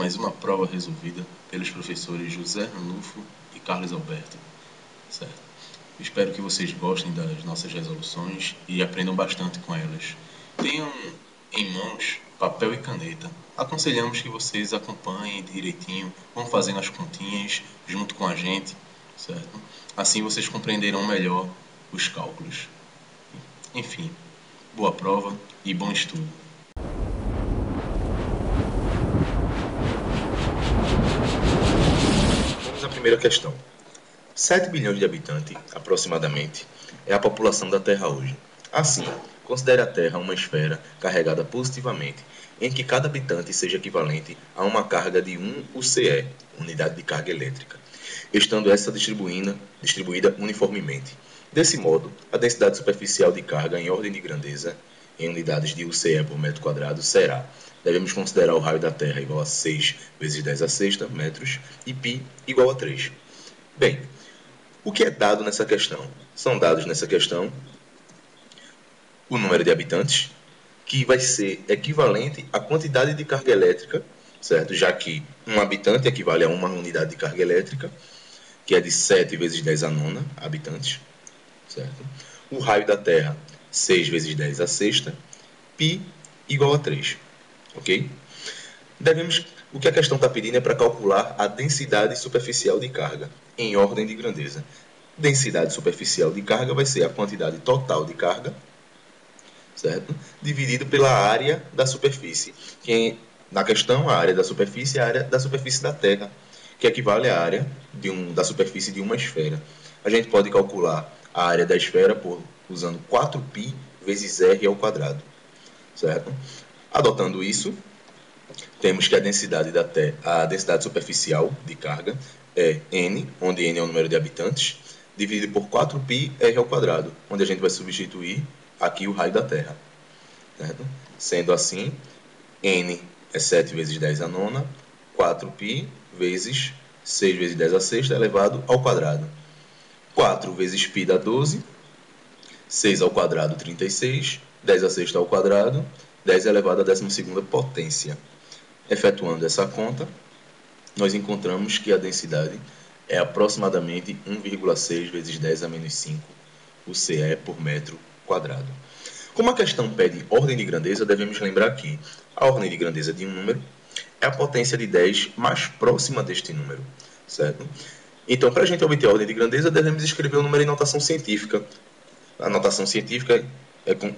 mais uma prova resolvida pelos professores José Ranulfo e Carlos Alberto, certo? Espero que vocês gostem das nossas resoluções e aprendam bastante com elas. Tenham em mãos papel e caneta. Aconselhamos que vocês acompanhem direitinho, vão fazendo as continhas junto com a gente, certo? Assim vocês compreenderão melhor os cálculos. Enfim, boa prova e bom estudo. Vamos à primeira questão. 7 bilhões de habitantes, aproximadamente, é a população da Terra hoje. Assim, considere a Terra uma esfera carregada positivamente, em que cada habitante seja equivalente a uma carga de 1 UCE, unidade de carga elétrica, estando essa distribuída uniformemente. Desse modo, a densidade superficial de carga em ordem de grandeza, em unidades de UCE por metro quadrado, será: devemos considerar o raio da Terra igual a 6 vezes 10 a sexta metros e π igual a 3. Bem, o que é dado nessa questão? São dados nessa questão o número de habitantes, que vai ser equivalente à quantidade de carga elétrica, certo? Já que um habitante equivale a uma unidade de carga elétrica, que é de 7 vezes 10 a nona habitantes, certo? O raio da Terra, 6 vezes 10 a sexta, π igual a 3, ok? O que a questão está pedindo é para calcular a densidade superficial de carga, em ordem de grandeza. Densidade superficial de carga vai ser a quantidade total de carga, certo? Dividido pela área da superfície. Na questão, a área da superfície é a área da superfície da Terra, que equivale à área da superfície de uma esfera. A gente pode calcular a área da esfera usando 4π vezes r ao quadrado, certo? Adotando isso, temos que a densidade superficial de carga é n, onde n é o número de habitantes, dividido por 4π r ao quadrado, onde a gente vai substituir aqui o raio da Terra, certo? Sendo assim, n é 7 vezes 10 a nona, 4π vezes 6 vezes 10 a sexta elevado ao quadrado. 4 vezes π dá 12, 6 ao quadrado 36, 10 a sexta ao quadrado, 10 elevado à 12ª potência. Efetuando essa conta, nós encontramos que a densidade é aproximadamente 1,6 vezes 10 a menos 5 UCE por metro quadrado. Como a questão pede ordem de grandeza, devemos lembrar que a ordem de grandeza de um número é a potência de 10 mais próxima deste número, certo? Então, para a gente obter a ordem de grandeza, devemos escrever o número em notação científica. A notação científica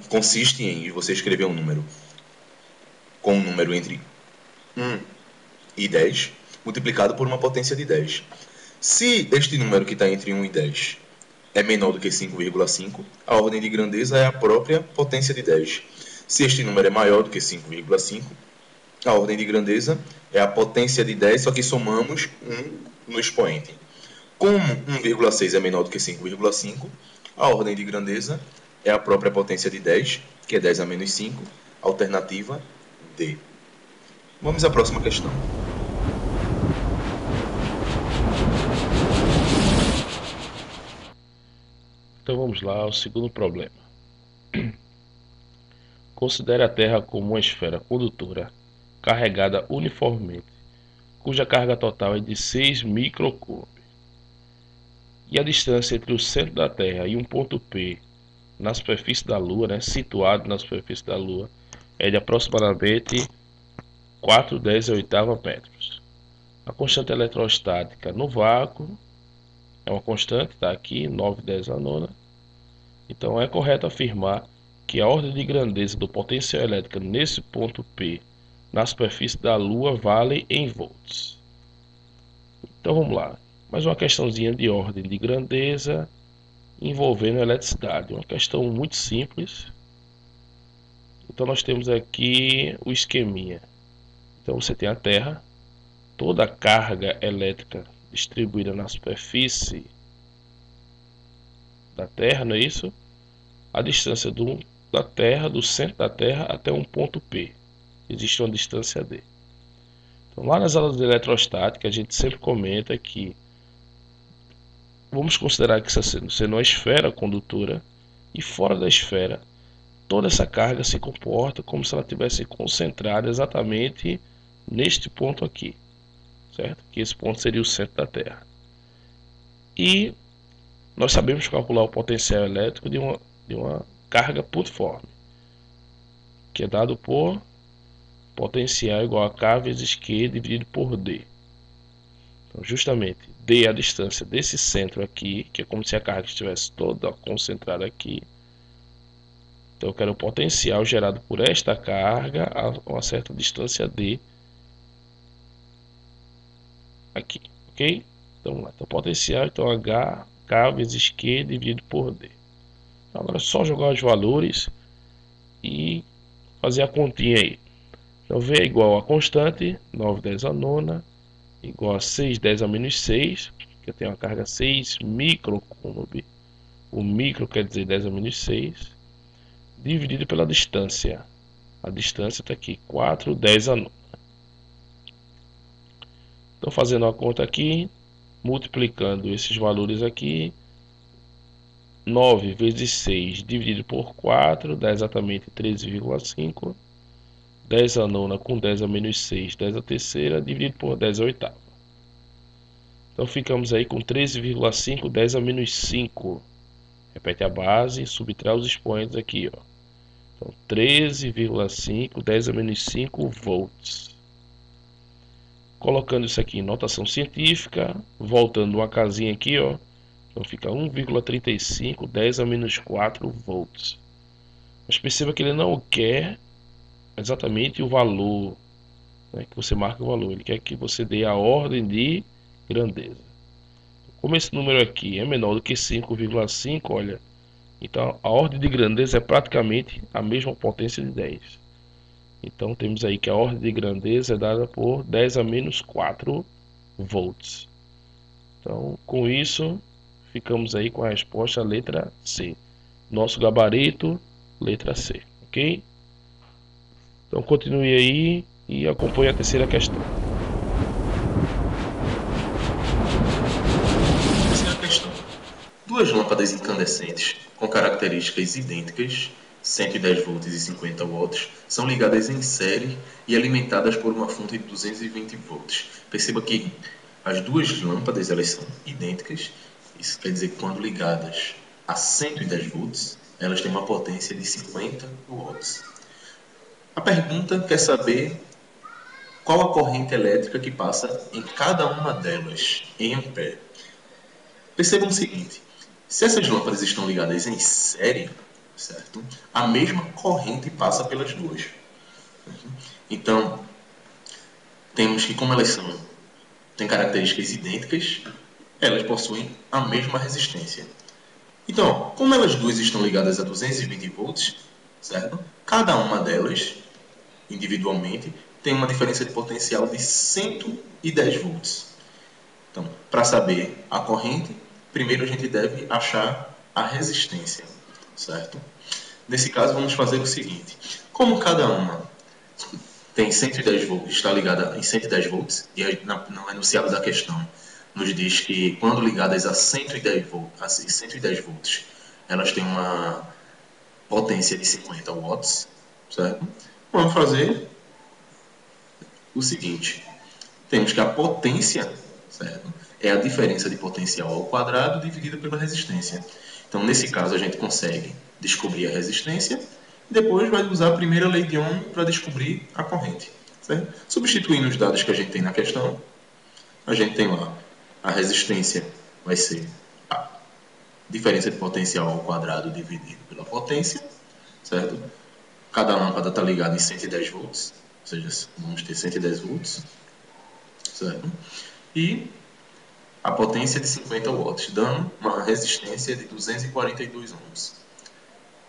consiste em você escrever um número com um número entre 1 e 10, multiplicado por uma potência de 10. Se este número que está entre 1 e 10 é menor do que 5,5, a ordem de grandeza é a própria potência de 10. Se este número é maior do que 5,5, a ordem de grandeza é a potência de 10, só que somamos 1 no expoente. Como 1,6 é menor do que 5,5, a ordem de grandeza é a própria potência de 10, que é 10 a menos 5, alternativa D. Vamos à próxima questão. Então vamos lá ao segundo problema. Considere a Terra como uma esfera condutora carregada uniformemente, cuja carga total é de 6 microcoulomb. E a distância entre o centro da Terra e um ponto P na superfície da Lua, situado na superfície da Lua, é de aproximadamente 4/10⁸ metros. A constante eletrostática no vácuo é uma constante, está aqui, 9/10 a nona. Então é correto afirmar que a ordem de grandeza do potencial elétrico nesse ponto P na superfície da Lua vale em volts. Então vamos lá, mais uma questãozinha de ordem de grandeza envolvendo eletricidade, uma questão muito simples. Então nós temos aqui o esqueminha. Então você tem a Terra, toda a carga elétrica distribuída na superfície da Terra, não é isso? A distância da Terra, do centro da Terra até um ponto P. Existe uma distância D. Então lá nas aulas de eletrostática a gente sempre comenta que vamos considerar que está sendo uma esfera condutora e fora da esfera toda essa carga se comporta como se ela tivesse concentrada exatamente neste ponto aqui, certo? Que esse ponto seria o centro da Terra. E nós sabemos calcular o potencial elétrico de uma carga pontiforme, que é dado por potencial igual a K vezes Q dividido por D. Então, justamente, D é a distância desse centro aqui, que é como se a carga estivesse toda concentrada aqui. Então, eu quero o potencial gerado por esta carga a uma certa distância D aqui, ok? Então, vamos lá. Então, potencial, então H, K vezes Q dividido por D. Então, agora é só jogar os valores e fazer a continha aí. Então, V é igual a constante, 9, 10 a nona, igual a 6, 10 a menos 6, que eu tenho uma carga 6 microcoulomb. O micro quer dizer 10 a menos 6, dividido pela distância. A distância está aqui, 4, 10 a nona. Então, fazendo a conta aqui, multiplicando esses valores aqui, 9 vezes 6 dividido por 4 dá exatamente 13,5. 10 a nona com 10 a menos 6, 10 a terceira, dividido por 10 a oitava. Então ficamos aí com 13,5, 10 a menos 5. Repete a base e subtrai os expoentes aqui, ó. Então 13,5, 10 a menos 5 volts. Colocando isso aqui em notação científica, voltando uma casinha aqui, ó. Então fica 1,35, 10 a menos 4 volts. Mas perceba que ele não quer exatamente o valor, né, que você marca o valor. Ele quer que você dê a ordem de grandeza. Como esse número aqui é menor do que 5,5, olha, então a ordem de grandeza é praticamente a mesma potência de 10. Então temos aí que a ordem de grandeza é dada por 10 a menos 4 volts. Então com isso ficamos aí com a resposta letra C. Nosso gabarito, letra C, ok? Então continue aí e acompanhe a terceira questão. Terceira questão. Duas lâmpadas incandescentes com características idênticas, 110 volts e 50 watts, são ligadas em série e alimentadas por uma fonte de 220 volts. Perceba que as duas lâmpadas elas são idênticas. Isso quer dizer que quando ligadas a 110 volts, elas têm uma potência de 50 watts. A pergunta quer saber qual a corrente elétrica que passa em cada uma delas, em ampere. Percebam o seguinte, se essas lâmpadas estão ligadas em série, certo? A mesma corrente passa pelas duas. Então, temos que, como elas têm características idênticas, elas possuem a mesma resistência. Então, como elas duas estão ligadas a 220 volts, certo? Cada uma delas, individualmente, tem uma diferença de potencial de 110 volts. Então, para saber a corrente, primeiro a gente deve achar a resistência, certo? Nesse caso, vamos fazer o seguinte. Como cada uma tem 110 volts, está ligada em 110 volts, e no enunciado da questão nos diz que quando ligadas a 110 volts, elas têm uma potência de 50 watts, certo? Vamos fazer o seguinte. Temos que a potência, certo, é a diferença de potencial ao quadrado dividida pela resistência. Então, nesse caso, a gente consegue descobrir a resistência e depois vai usar a primeira lei de Ohm para descobrir a corrente. Certo? Substituindo os dados que a gente tem na questão, a gente tem lá a resistência vai ser a diferença de potencial ao quadrado dividido pela potência, certo? Cada lâmpada está ligada em 110 volts, ou seja, vamos ter 110 volts, certo? E a potência de 50 watts, dando uma resistência de 242 ohms.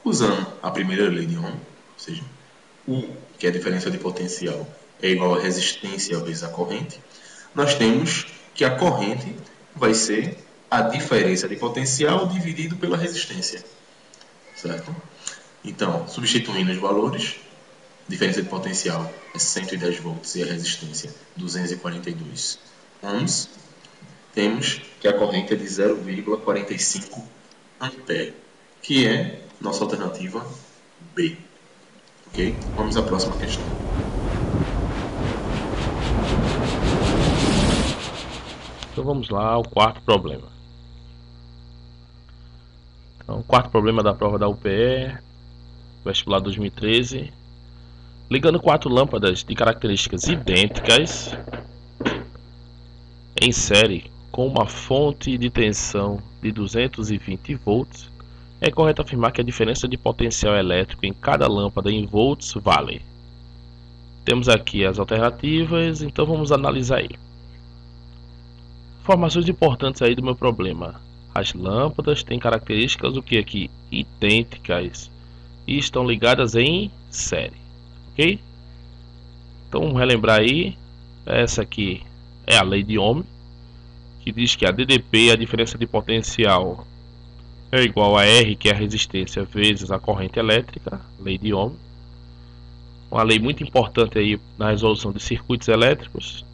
Usando a primeira lei de Ohm, ou seja, U, que é a diferença de potencial, é igual a resistência vezes a corrente, nós temos que a corrente vai ser a diferença de potencial dividido pela resistência, certo? Então, substituindo os valores, a diferença de potencial é 110 volts e a resistência 242 ohms, temos que a corrente é de 0,45 ampere, que é nossa alternativa B. Ok? Vamos à próxima questão. Então vamos lá ao quarto problema. Então, o quarto problema da prova da UPE, vestibular 2013. Ligando 4 lâmpadas de características idênticas em série com uma fonte de tensão de 220 volts, é correto afirmar que a diferença de potencial elétrico em cada lâmpada em volts vale. Temos aqui as alternativas, então vamos analisar aí. Informações importantes aí do meu problema. As lâmpadas têm características o que aqui? Idênticas e estão ligadas em série, ok? Então vamos relembrar aí, essa aqui é a lei de Ohm, que diz que a DDP, a diferença de potencial, é igual a R, que é a resistência, vezes a corrente elétrica, lei de Ohm. Uma lei muito importante aí na resolução de circuitos elétricos.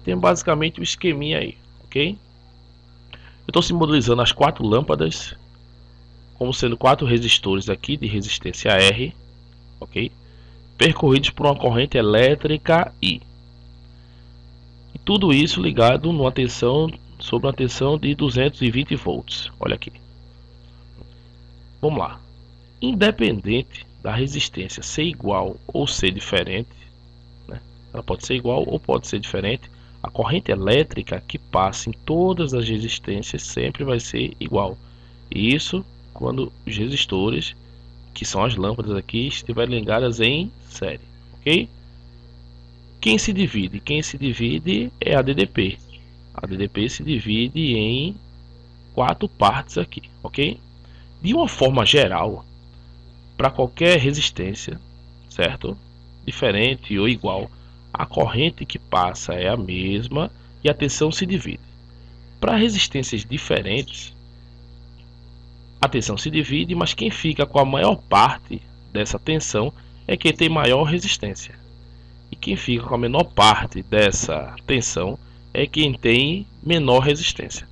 Tem basicamente o esqueminha aí, ok? Eu estou simbolizando as 4 lâmpadas como sendo 4 resistores aqui de resistência R, ok? Percorridos por uma corrente elétrica I. E tudo isso ligado numa tensão, sob uma tensão de 220 volts. Olha aqui. Vamos lá. Independente da resistência ser igual ou ser diferente, né? Ela pode ser igual ou pode ser diferente. A corrente elétrica que passa em todas as resistências sempre vai ser igual. E isso quando os resistores, que são as lâmpadas aqui, estiverem ligadas em série, ok? Quem se divide? Quem se divide é a DDP. A DDP se divide em 4 partes aqui, ok? De uma forma geral, para qualquer resistência, certo? Diferente ou igual, a corrente que passa é a mesma e a tensão se divide. Para resistências diferentes, a tensão se divide, mas quem fica com a maior parte dessa tensão é quem tem maior resistência. E quem fica com a menor parte dessa tensão é quem tem menor resistência.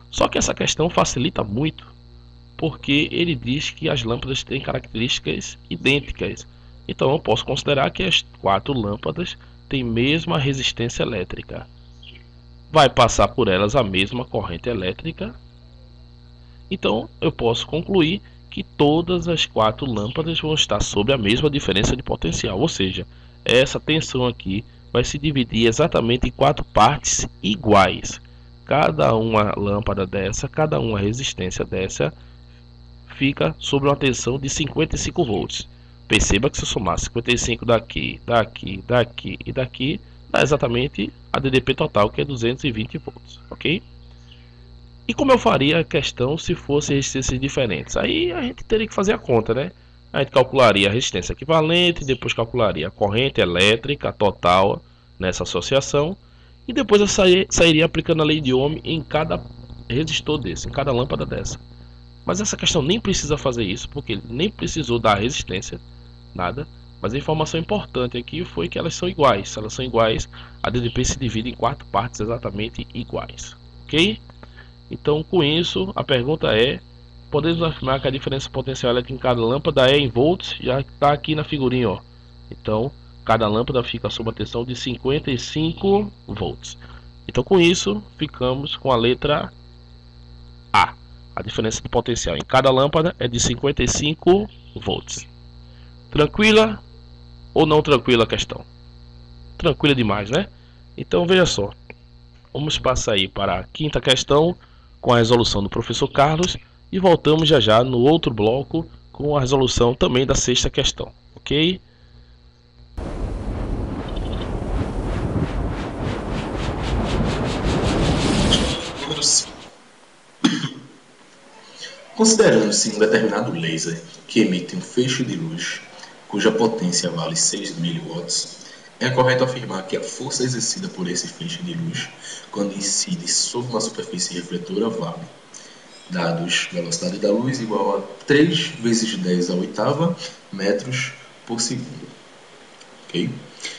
Só que essa questão facilita muito, porque ele diz que as lâmpadas têm características idênticas. Então eu posso considerar que as 4 lâmpadas têm mesma resistência elétrica. Vai passar por elas a mesma corrente elétrica. Então eu posso concluir que todas as 4 lâmpadas vão estar sob a mesma diferença de potencial, ou seja, essa tensão aqui vai se dividir exatamente em 4 partes iguais. Cada uma lâmpada dessa, cada uma resistência dessa fica sob uma tensão de 55 volts. Perceba que se eu somar 55 daqui, daqui, daqui e daqui, dá exatamente a DDP total, que é 220 volts, ok? E como eu faria a questão se fossem resistências diferentes? Aí a gente teria que fazer a conta, né? A gente calcularia a resistência equivalente, depois calcularia a corrente elétrica total nessa associação, e depois eu sairia aplicando a lei de Ohm em cada resistor desse, em cada lâmpada dessa. Mas essa questão nem precisa fazer isso, porque ele nem precisou dar resistência, nada. Mas a informação importante aqui foi que elas são iguais. Se elas são iguais, a DDP se divide em 4 partes exatamente iguais, ok? Então, com isso, a pergunta é: podemos afirmar que a diferença potencial elétrica em cada lâmpada é em volts? Já está aqui na figurinha, ó. Então, cada lâmpada fica sob a tensão de 55 volts. Então, com isso, ficamos com a letra A. A diferença de potencial em cada lâmpada é de 55 volts. Tranquila ou não tranquila a questão? Tranquila demais, né? Então, veja só. Vamos passar aí para a quinta questão com a resolução do professor Carlos e voltamos já já no outro bloco com a resolução também da sexta questão, ok? Número 5. Considerando-se um determinado laser que emite um feixe de luz cuja potência vale 6 mW, é correto afirmar que a força exercida por esse feixe de luz quando incide sobre uma superfície refletora vale, dados velocidade da luz igual a 3 vezes 10 à oitava metros por segundo. Okay?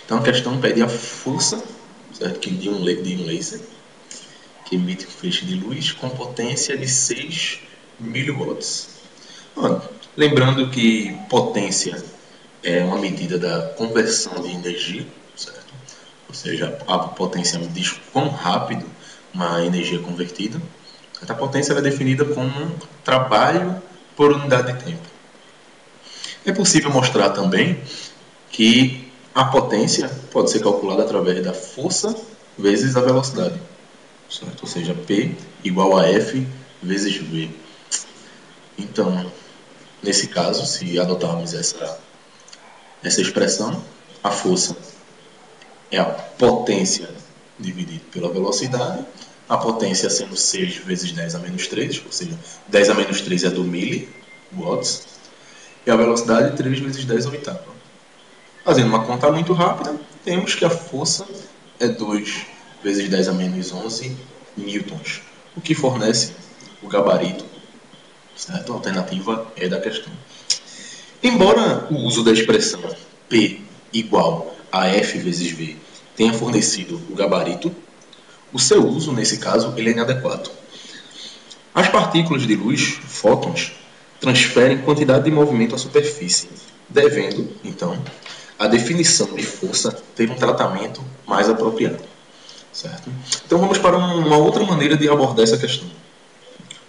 Então a questão pede a força, certo? De um laser que emite um feixe de luz com potência de 6 mW. Lembrando que potência é uma medida da conversão de energia, certo? Ou seja, a potência diz quão rápido uma energia convertida. A potência é definida como um trabalho por unidade de tempo. É possível mostrar também que a potência pode ser calculada através da força vezes a velocidade, certo? Ou seja, P igual a F vezes V. Então, nesse caso, se adotarmos essa expressão, a força é a potência dividido pela velocidade, a potência sendo 6 vezes 10 a menos 3, ou seja, 10 a menos 3 é do miliwatts, e a velocidade 3 vezes 10 a oitava. Fazendo uma conta muito rápida, temos que a força é 2 vezes 10 a menos 11 newtons, o que fornece o gabarito, certo? A alternativa é da questão. Embora o uso da expressão P igual a F vezes V tenha fornecido o gabarito, o seu uso, nesse caso, ele é inadequado. As partículas de luz, fótons, transferem quantidade de movimento à superfície, devendo, então, a definição de força ter um tratamento mais apropriado. Certo? Então vamos para uma outra maneira de abordar essa questão.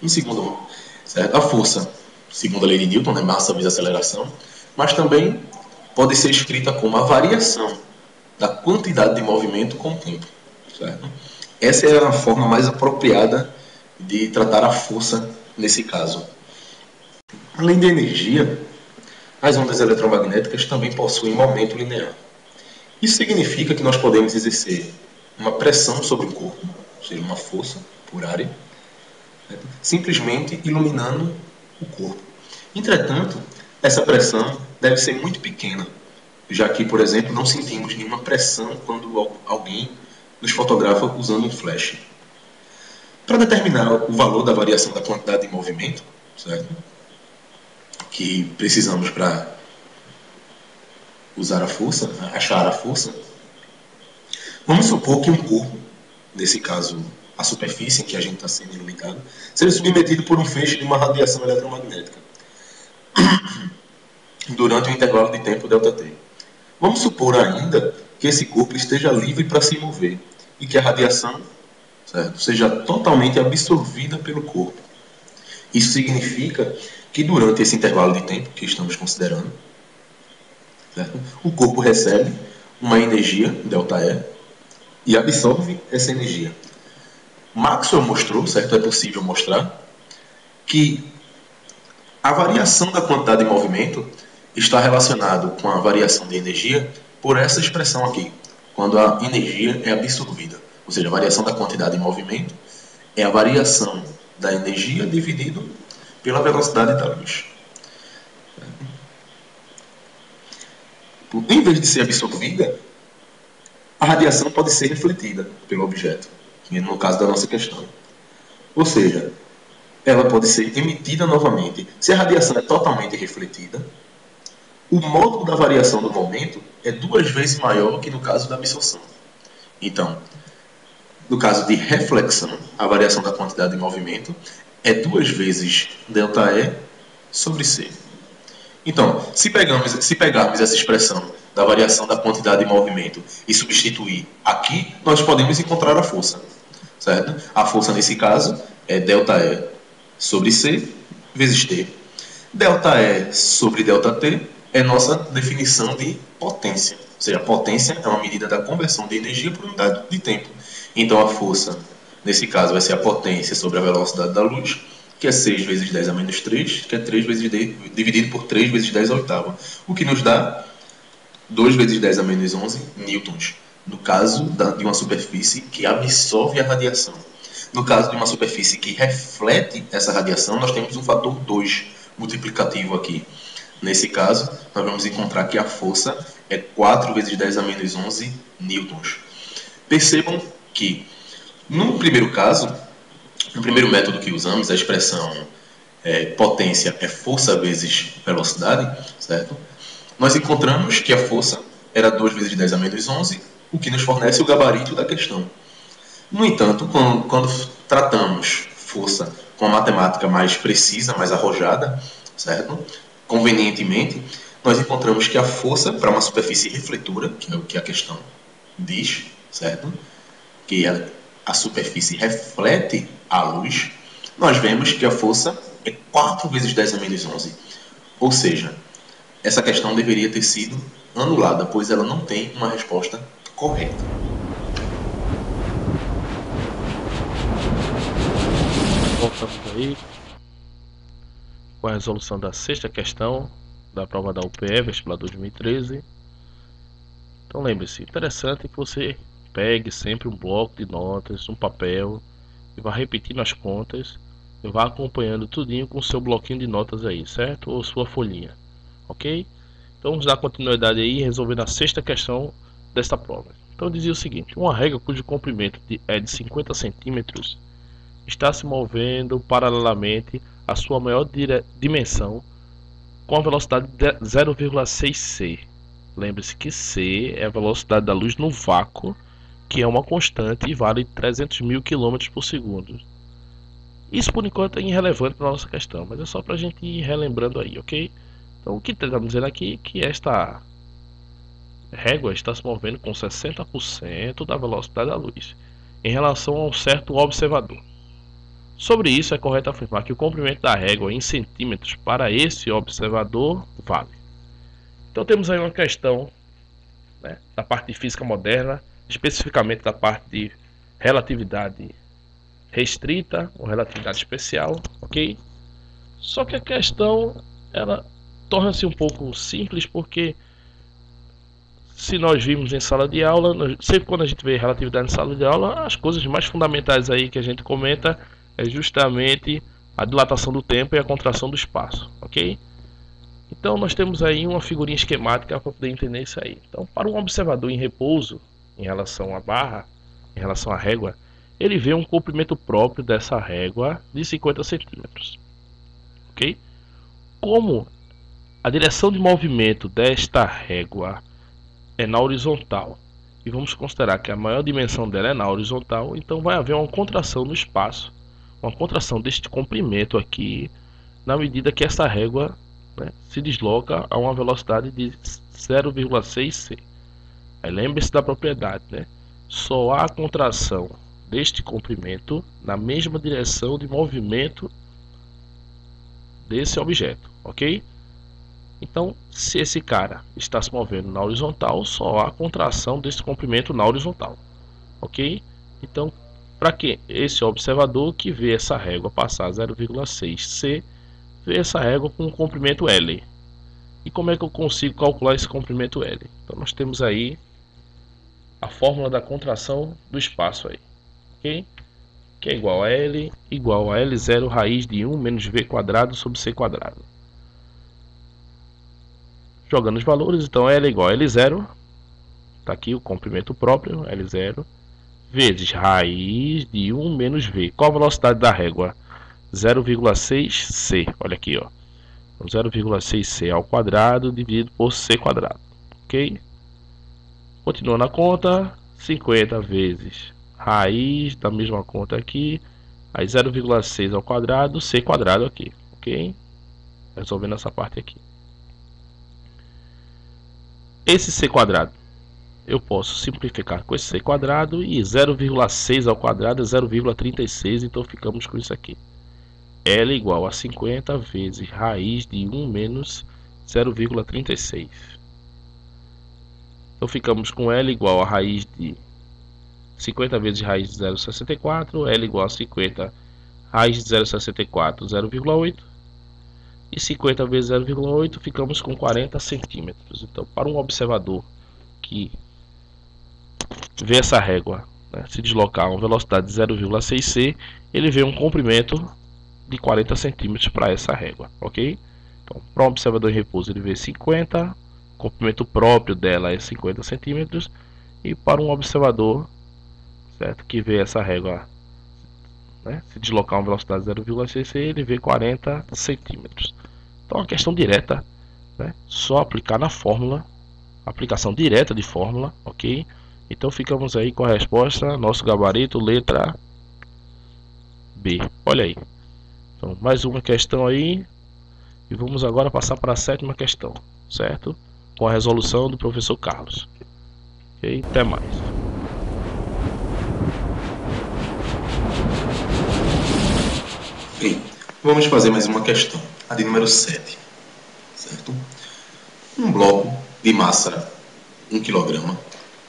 Segundo, certo? A força, segundo a lei de Newton, é massa vezes aceleração, mas também pode ser escrita como a variação da quantidade de movimento com o tempo. Certo? Essa é a forma mais apropriada de tratar a força nesse caso. Além de energia, as ondas eletromagnéticas também possuem momento linear. Isso significa que nós podemos exercer uma pressão sobre o corpo, ou seja, uma força por área, simplesmente iluminando o corpo. Entretanto, essa pressão deve ser muito pequena, já que, por exemplo, não sentimos nenhuma pressão quando alguém nos fotografa usando um flash. Para determinar o valor da variação da quantidade de movimento, certo? Que precisamos para usar a força, achar a força, vamos supor que um corpo, nesse caso a superfície em que a gente está sendo iluminado, seja submetido por um feixe de uma radiação eletromagnética durante um intervalo de tempo ΔT. Vamos supor ainda que esse corpo esteja livre para se mover e que a radiação, certo, seja totalmente absorvida pelo corpo. Isso significa que durante esse intervalo de tempo que estamos considerando, certo, o corpo recebe uma energia, ΔE, e absorve essa energia. Maxwell mostrou, certo, é possível mostrar, que a variação da quantidade de movimento está relacionado com a variação de energia por essa expressão aqui, quando a energia é absorvida. Ou seja, a variação da quantidade de movimento é a variação da energia dividido pela velocidade da luz. Em vez de ser absorvida, a radiação pode ser refletida pelo objeto, no caso da nossa questão. Ou seja, ela pode ser emitida novamente. Se a radiação é totalmente refletida, o módulo da variação do momento é 2 vezes maior que no caso da absorção. Então, no caso de reflexão, a variação da quantidade de movimento é 2 vezes ΔE sobre C. Então, se pegarmos essa expressão da variação da quantidade de movimento e substituir aqui, nós podemos encontrar a força. Certo? A força, nesse caso, é ΔE sobre C vezes T. ΔE sobre ΔT é nossa definição de potência. Ou seja, a potência é uma medida da conversão de energia por unidade de tempo. Então, a força, nesse caso, vai ser a potência sobre a velocidade da luz, que é 6 vezes 10 a menos 3, que é 3 vezes dividido por 3 vezes 10 a oitava, o que nos dá 2 vezes 10 a menos 11 newtons, no caso de uma superfície que absorve a radiação. No caso de uma superfície que reflete essa radiação, nós temos um fator 2 multiplicativo aqui. Nesse caso, nós vamos encontrar que a força é 4 vezes 10 a menos 11 newtons. Percebam que, no primeiro caso, no primeiro método que usamos, a expressão potência é força vezes velocidade, certo? Nós encontramos que a força era 2 vezes 10 a menos 11, o que nos fornece o gabarito da questão. No entanto, quando tratamos força com a matemática mais precisa, mais arrojada, certo? Convenientemente, nós encontramos que a força para uma superfície refletora, que é o que a questão diz, certo? Que a superfície reflete a luz, nós vemos que a força é 4 vezes 10 a menos 11. Ou seja, essa questão deveria ter sido anulada, pois ela não tem uma resposta correta. Voltamos aí com a resolução da sexta questão da prova da UPE, vestibular 2013. Então lembre-se, interessante que você pegue sempre um bloco de notas, um papel, e vá repetindo as contas, e vá acompanhando tudinho com o seu bloquinho de notas aí, certo? Ou sua folhinha, ok? Então vamos dar continuidade aí, resolvendo a sexta questão desta prova. Então dizia o seguinte: uma régua cujo comprimento é de 50 centímetros está se movendo paralelamente à sua maior dimensão com a velocidade de 0,6 c. Lembre-se que c é a velocidade da luz no vácuo, que é uma constante e vale 300 mil km por segundo. Isso por enquanto é irrelevante para a nossa questão, mas é só para a gente ir relembrando aí, ok? Então o que estamos dizendo aqui é que esta régua está se movendo com 60% da velocidade da luz em relação a um certo observador. Sobre isso, é correto afirmar que o comprimento da régua em centímetros para esse observador vale. Então temos aí uma questão, né, da parte de física moderna, especificamente da parte de relatividade restrita ou relatividade especial, ok? Só que a questão ela torna-se um pouco simples, porque se nós vimos em sala de aula, sempre quando a gente vê relatividade em sala de aula, as coisas mais fundamentais aí que a gente comenta é justamente a dilatação do tempo e a contração do espaço, ok? Então nós temos aí uma figurinha esquemática para poder entender isso aí. Então, para um observador em repouso em relação à barra, em relação à régua, ele vê um comprimento próprio dessa régua de 50 centímetros, ok? Como a direção de movimento desta régua é na horizontal, e vamos considerar que a maior dimensão dela é na horizontal, então vai haver uma contração no espaço, uma contração deste comprimento aqui, na medida que essa régua, né, se desloca a uma velocidade de 0,6 c. Aí lembre-se da propriedade, né? Só há contração deste comprimento na mesma direção de movimento desse objeto, ok? Então, se esse cara está se movendo na horizontal, só há contração desse comprimento na horizontal, ok? Então, para que esse observador que vê essa régua passar 0,6 c, vê essa régua com um comprimento L. E como é que eu consigo calcular esse comprimento L? Então nós temos aí a fórmula da contração do espaço aí, ok? Que é igual a L igual a L0 raiz de 1 menos V quadrado sobre C quadrado. Jogando os valores, então L é igual a L0, está aqui o comprimento próprio, L0, vezes raiz de 1 menos V. Qual a velocidade da régua? 0,6 c, olha aqui, ó. 0,6 c ao quadrado dividido por c quadrado, ok? Continuando a conta, 50 vezes raiz da mesma conta aqui, aí 0,6 ao quadrado, c quadrado aqui, ok? Resolvendo essa parte aqui. Esse c quadrado eu posso simplificar com esse c quadrado, e 0,6 ao quadrado é 0,36, então ficamos com isso aqui. L igual a 50 vezes raiz de 1 menos 0,36. Então ficamos com L igual a raiz de 50 vezes raiz de 0,64, L igual a 50 raiz de 0,64, 0,8. E 50 vezes 0,8 ficamos com 40 centímetros. Então, para um observador que vê essa régua, né, se deslocar a uma velocidade de 0,6 c, ele vê um comprimento de 40 centímetros para essa régua, ok? Então, para um observador em repouso ele vê 50, o comprimento próprio dela é 50 centímetros, e para um observador, certo, que vê essa régua, né, se deslocar a uma velocidade de 0,6 c, ele vê 40 centímetros. Então, é uma questão direta, né, só aplicar na fórmula, aplicação direta de fórmula, ok? Então ficamos aí com a resposta, nosso gabarito, letra B. Olha aí. Então, mais uma questão aí. E vamos agora passar para a sétima questão, certo? Com a resolução do professor Carlos. Ok? Até mais. Vamos fazer mais uma questão, a de número 7, certo? Um bloco de massa 1 kg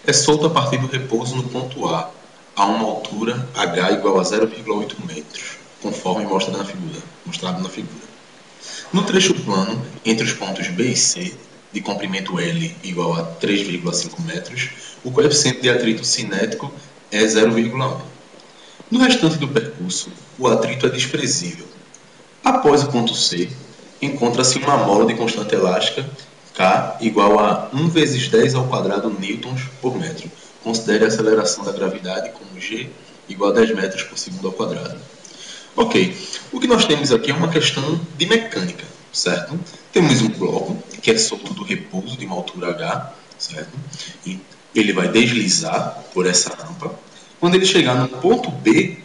é solto a partir do repouso no ponto a uma altura h igual a 0,8 metros, conforme mostrado na figura. No trecho plano, entre os pontos B e C, de comprimento L igual a 3,5 metros, o coeficiente de atrito cinético é 0,1. No restante do percurso, o atrito é desprezível. Após o ponto C, encontra-se uma mola de constante elástica K igual a 1 vezes 10 ao quadrado newtons por metro. Considere a aceleração da gravidade como G igual a 10 metros por segundo ao quadrado. Ok, o que nós temos aqui é uma questão de mecânica, certo? Temos um bloco que é solto do repouso de uma altura h, certo? E ele vai deslizar por essa rampa. Quando ele chegar no ponto B,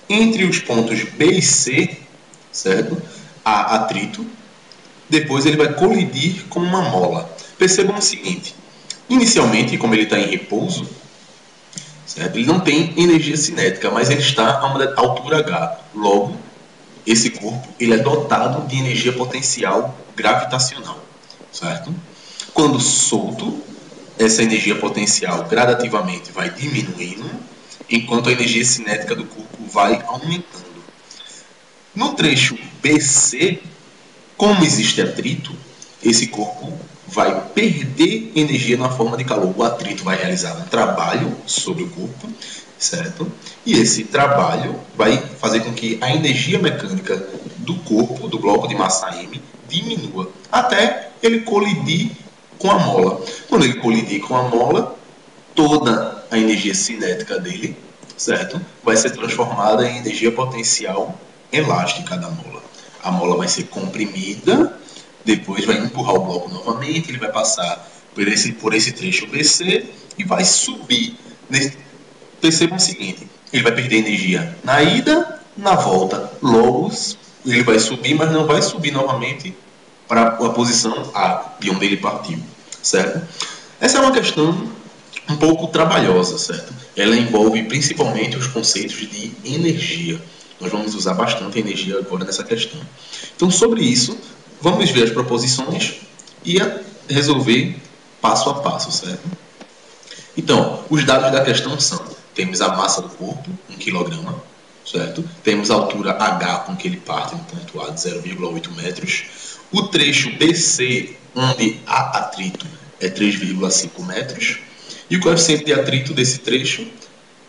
entre os pontos B e C, certo? Há atrito. Depois ele vai colidir com uma mola. Percebam o seguinte, inicialmente, como ele está em repouso, certo? Ele não tem energia cinética, mas ele está a uma altura h. Logo, esse corpo ele é dotado de energia potencial gravitacional, certo? Quando solto, essa energia potencial gradativamente vai diminuindo, enquanto a energia cinética do corpo vai aumentando. No trecho BC, como existe atrito, esse corpo vai perder energia na forma de calor. O atrito vai realizar um trabalho sobre o corpo, certo? E esse trabalho vai fazer com que a energia mecânica do corpo, do bloco de massa M, diminua, até ele colidir com a mola. Quando ele colidir com a mola, toda a energia cinética dele, certo? Vai ser transformada em energia potencial elástica da mola. A mola vai ser comprimida, depois vai empurrar o bloco novamente, ele vai passar por esse trecho BC e vai subir. Percebam o seguinte, ele vai perder energia na ida, na volta. Logo, ele vai subir, mas não vai subir novamente para a posição A, de onde ele partiu, certo? Essa é uma questão um pouco trabalhosa, certo? Ela envolve principalmente os conceitos de energia. Nós vamos usar bastante energia agora nessa questão. Então, sobre isso, vamos ver as proposições e resolver passo a passo, certo? Então, os dados da questão são: temos a massa do corpo, 1 kg, certo? Temos a altura h com que ele parte no ponto A de 0,8 metros. O trecho BC, onde há atrito, é 3,5 metros. E o coeficiente de atrito desse trecho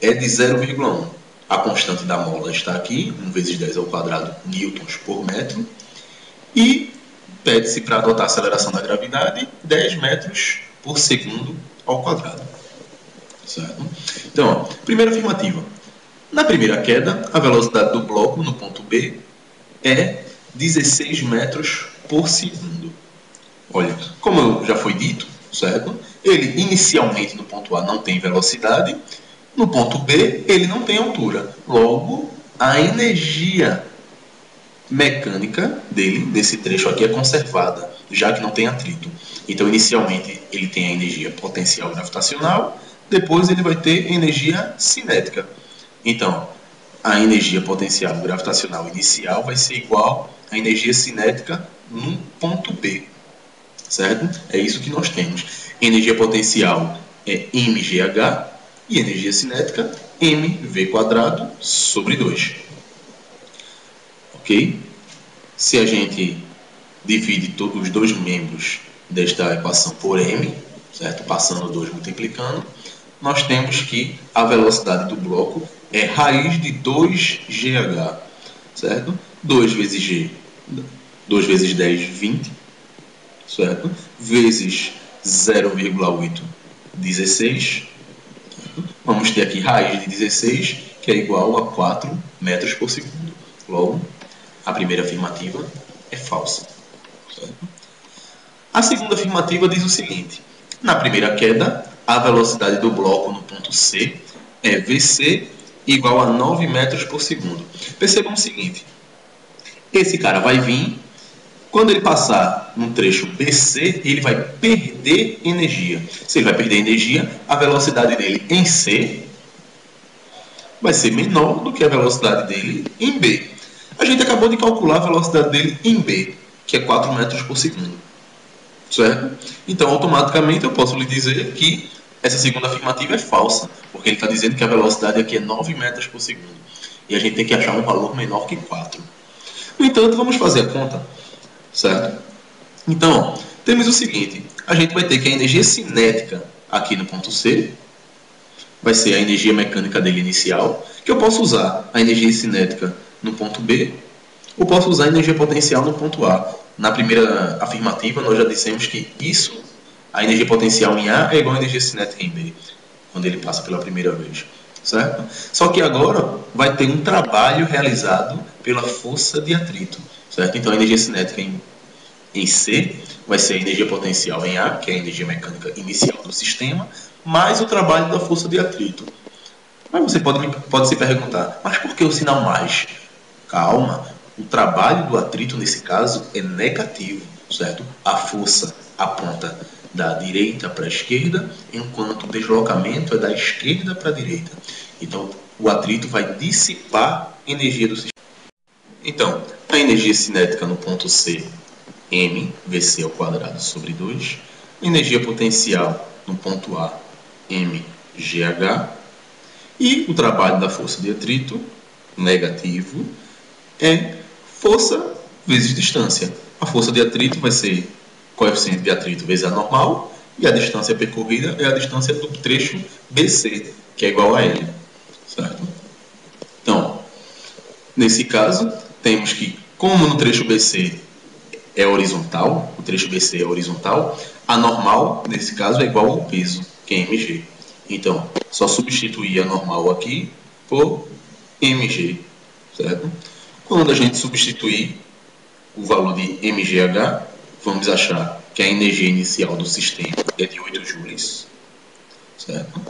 é de 0,1. A constante da mola está aqui, 1 vezes 10 ao quadrado newtons por metro. E pede-se para adotar a aceleração da gravidade 10 metros por segundo ao quadrado. Certo? Então, primeira afirmativa. Na primeira queda, a velocidade do bloco no ponto B é 16 metros por segundo. Olha, como já foi dito, certo? Ele inicialmente no ponto A não tem velocidade, no ponto B ele não tem altura. Logo, a energia mecânica dele, desse trecho aqui, é conservada, já que não tem atrito. Então, inicialmente ele tem a energia potencial gravitacional, depois ele vai ter energia cinética. Então, a energia potencial gravitacional inicial vai ser igual à energia cinética no ponto B. Certo? É isso que nós temos. Energia potencial é mgh e energia cinética mv² sobre 2. Ok? Se a gente divide os dois membros desta equação por m, certo? Passando 2 multiplicando, nós temos que a velocidade do bloco é raiz de 2gh, certo? 2 vezes g, 2 vezes 10, 20, certo? Vezes 0,8, 16. Certo? Vamos ter aqui raiz de 16, que é igual a 4 metros por segundo. Logo, a primeira afirmativa é falsa. Certo? A segunda afirmativa diz o seguinte: na primeira queda, a velocidade do bloco no ponto C é Vc igual a 9 metros por segundo. Percebam o seguinte: esse cara vai vir, quando ele passar no trecho BC, ele vai perder energia. Se ele vai perder energia, a velocidade dele em C vai ser menor do que a velocidade dele em B. A gente acabou de calcular a velocidade dele em B, que é 4 metros por segundo. Certo? Então, automaticamente, eu posso lhe dizer que essa segunda afirmativa é falsa, porque ele está dizendo que a velocidade aqui é 9 metros por segundo. E a gente tem que achar um valor menor que 4. No entanto, vamos fazer a conta, certo? Então, temos o seguinte, a gente vai ter que a energia cinética aqui no ponto C vai ser a energia mecânica dele inicial, que eu posso usar a energia cinética no ponto B, ou posso usar a energia potencial no ponto A. Na primeira afirmativa, nós já dissemos que isso, a energia potencial em A é igual à energia cinética em B, quando ele passa pela primeira vez. Certo? Só que agora vai ter um trabalho realizado pela força de atrito. Certo? Então a energia cinética em C vai ser a energia potencial em A, que é a energia mecânica inicial do sistema, mais o trabalho da força de atrito. Mas você pode se perguntar, mas por que o sinal mais? Calma, o trabalho do atrito nesse caso é negativo, certo? A força aponta da direita para a esquerda, enquanto o deslocamento é da esquerda para a direita. Então, o atrito vai dissipar energia do sistema. Então, a energia cinética no ponto C, mVc ao quadrado sobre 2. Energia potencial no ponto A, mgh. E o trabalho da força de atrito, negativo, é força vezes distância. A força de atrito vai ser coeficiente de atrito vezes a normal, e a distância percorrida é a distância do trecho BC, que é igual a L. Certo? Então, nesse caso, temos que, como no trecho BC é horizontal, o trecho BC é horizontal, a normal, nesse caso, é igual ao peso, que é mg. Então, só substituir a normal aqui por mg. Certo? Quando a gente substituir o valor de mgh, vamos achar que a energia inicial do sistema é de 8 joules. Certo?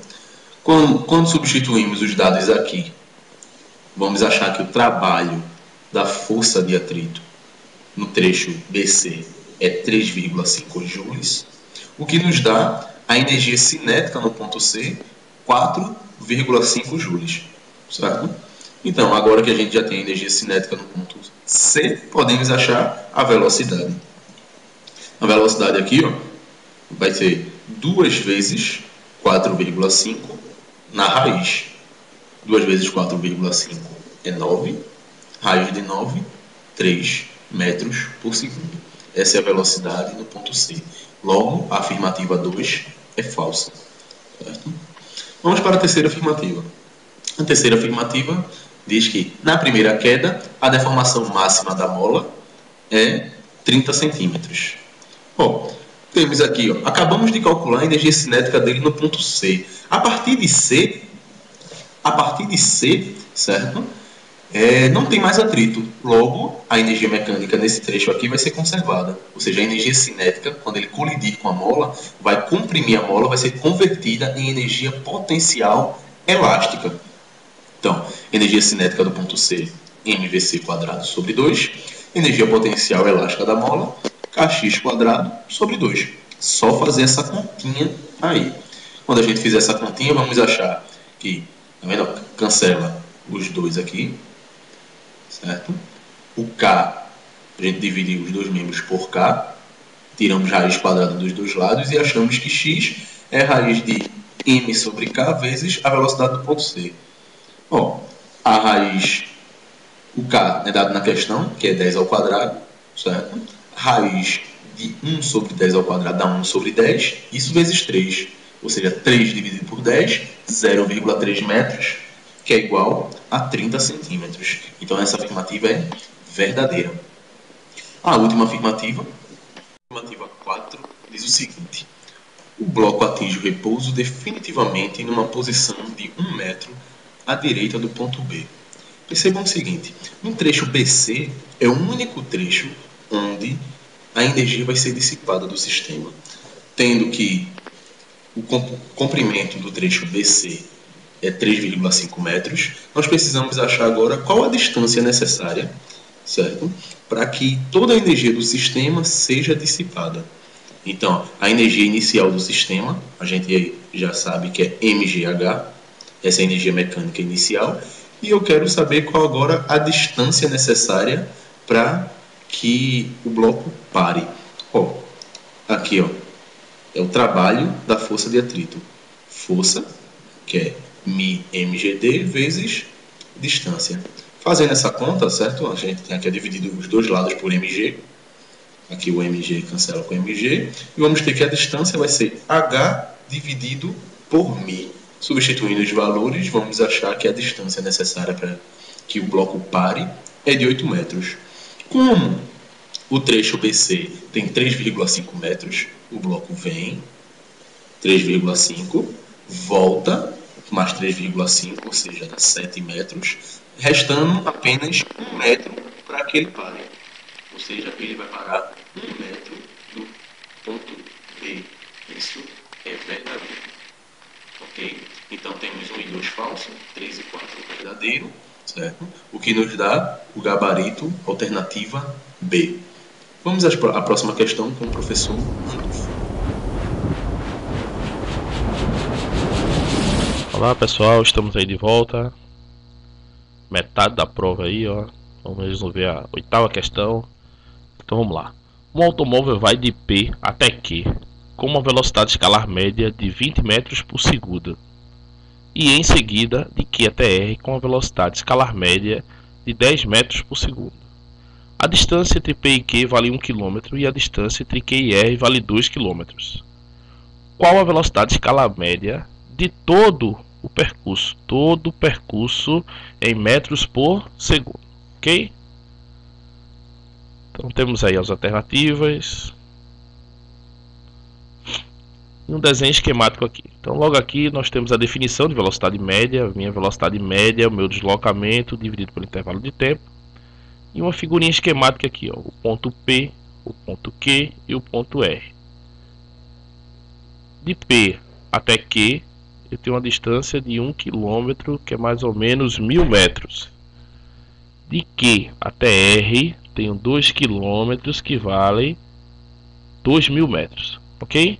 Quando substituímos os dados aqui, vamos achar que o trabalho da força de atrito no trecho BC é 3,5 joules, o que nos dá a energia cinética no ponto C, 4,5 joules. Certo? Então, agora que a gente já tem a energia cinética no ponto C, podemos achar a velocidade. A velocidade aqui vai ser 2 vezes 4,5 na raiz. 2 vezes 4,5 é 9. Raiz de 9, 3 metros por segundo. Essa é a velocidade no ponto C. Logo, a afirmativa 2 é falsa. Certo? Vamos para a terceira afirmativa. A terceira afirmativa diz que, na primeira queda, a deformação máxima da mola é 30 centímetros. Bom, temos aqui, acabamos de calcular a energia cinética dele no ponto C. A partir de C, certo? Não tem mais atrito. Logo, a energia mecânica nesse trecho aqui vai ser conservada. Ou seja, a energia cinética, quando ele colidir com a mola, vai comprimir a mola, vai ser convertida em energia potencial elástica. Então, energia cinética do ponto C, mvc quadrado sobre 2. Energia potencial elástica da mola, kx quadrado sobre 2. Só fazer essa continha aí. Quando a gente fizer essa continha, vamos achar que, tá vendo? Cancela os dois aqui, certo? O K, a gente divide os dois membros por K, tiramos raiz quadrada dos dois lados e achamos que x é raiz de m sobre K vezes a velocidade do ponto C. Bom, a raiz, o K é dado na questão, que é 10 ao quadrado, certo? Raiz de 1 sobre 10 ao quadrado dá 1 sobre 10, isso vezes 3. Ou seja, 3 dividido por 10, 0,3 metros, que é igual a 30 centímetros. Então, essa afirmativa é verdadeira. A última afirmativa, a afirmativa 4, diz o seguinte: o bloco atinge o repouso definitivamente em uma posição de 1 metro à direita do ponto B. Percebam o seguinte, no trecho BC é o único trecho onde a energia vai ser dissipada do sistema, tendo que o comprimento do trecho BC é 3,5 metros, nós precisamos achar agora qual a distância necessária, certo? Para que toda a energia do sistema seja dissipada. Então, a energia inicial do sistema, a gente já sabe que é mgh, essa é a energia mecânica inicial, e eu quero saber qual agora a distância necessária para que o bloco pare. Ó, aqui ó, é o trabalho da força de atrito. Força, que é μmgd vezes distância. Fazendo essa conta, certo? A gente tem aqui dividido os dois lados por mg. Aqui o mg cancela com mg. E vamos ter que a distância vai ser h dividido por μ. Substituindo os valores, vamos achar que a distância necessária para que o bloco pare é de 8 metros. Como o trecho BC tem 3,5 metros, o bloco vem, 3,5, volta, mais 3,5, ou seja, dá 7 metros, restando apenas 1 metro para que ele pare. Ou seja, ele vai parar 1 metro do ponto B. Isso é verdadeiro. Ok? Então temos 1 e 2 falso, 3 e 4 verdadeiro, certo? O que nos dá o gabarito alternativa B. Vamos à próxima questão com o professor Randolfo. Olá pessoal, estamos aí de volta. Metade da prova aí, ó. Vamos resolver a 8ª questão. Então vamos lá. Um automóvel vai de P até Q com uma velocidade escalar média de 20 metros por segundo. E em seguida de Q até R com a velocidade escalar média de 10 metros por segundo. A distância entre P e Q vale 1 km e a distância entre Q e R vale 2 km. Qual a velocidade escalar média de todo o percurso? Todo o percurso em metros por segundo, ok? Então temos aí as alternativas. Um desenho esquemático aqui. Então logo aqui nós temos a definição de velocidade média. Minha velocidade média é o meu deslocamento dividido pelo intervalo de tempo. E uma figurinha esquemática aqui, ó, o ponto P, o ponto Q e o ponto R. De P até Q eu tenho uma distância de 1 km, que é mais ou menos 1000 metros. De Q até R tenho 2 km, que valem 2000 metros, ok?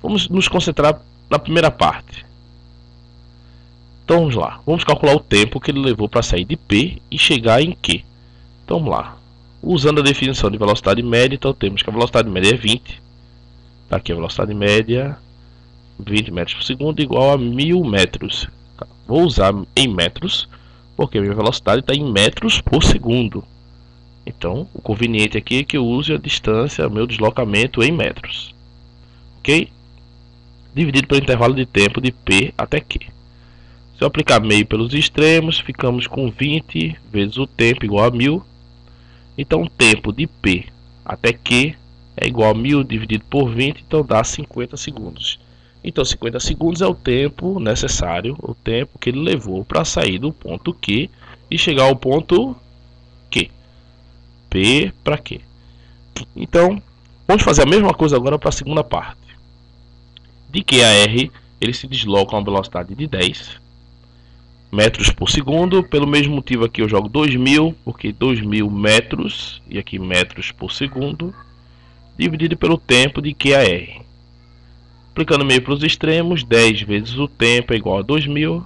Vamos nos concentrar na primeira parte. Então vamos lá, vamos calcular o tempo que ele levou para sair de P e chegar em Q. Então vamos lá, usando a definição de velocidade média, então temos que a velocidade média é 20. Tá aqui a velocidade média, 20 metros por segundo igual a 1000 metros. Vou usar em metros, porque a minha velocidade está em metros por segundo. Então o conveniente aqui é que eu use a distância, meu deslocamento em metros. Ok? Dividido pelo intervalo de tempo de P até Q. Se eu aplicar meio pelos extremos, ficamos com 20 vezes o tempo igual a 1000. Então o tempo de P até Q é igual a 1000 dividido por 20, então dá 50 segundos. Então 50 segundos é o tempo necessário, o tempo que ele levou para sair do ponto Q e chegar ao ponto Q. P para Q. Então vamos fazer a mesma coisa agora para a segunda parte. De Q a R ele se desloca a uma velocidade de 10 metros por segundo. Pelo mesmo motivo aqui eu jogo 2000, porque 2000 metros, e aqui metros por segundo, dividido pelo tempo de Q a R. Aplicando meio para os extremos, 10 vezes o tempo é igual a 2000.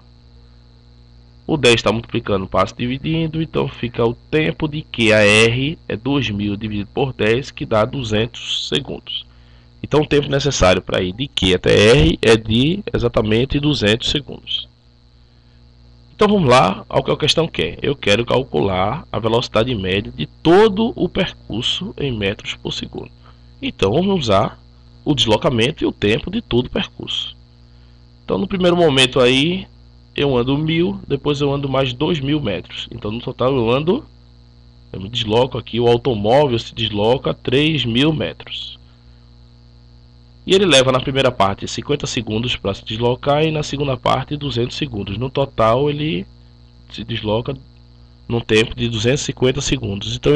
O 10 está multiplicando, passa dividindo, então fica o tempo de Q a R é 2000 dividido por 10, que dá 200 segundos. Então o tempo necessário para ir de Q até R é de exatamente 200 segundos. Então vamos lá ao que a questão quer. Eu quero calcular a velocidade média de todo o percurso em metros por segundo. Então vamos usar o deslocamento e o tempo de todo o percurso. Então no primeiro momento aí eu ando 1000, depois eu ando mais 2000 metros. Então no total eu me desloco aqui, o automóvel se desloca 3000 metros. E ele leva na primeira parte 50 segundos para se deslocar e na segunda parte 200 segundos. No total ele se desloca num tempo de 250 segundos. Então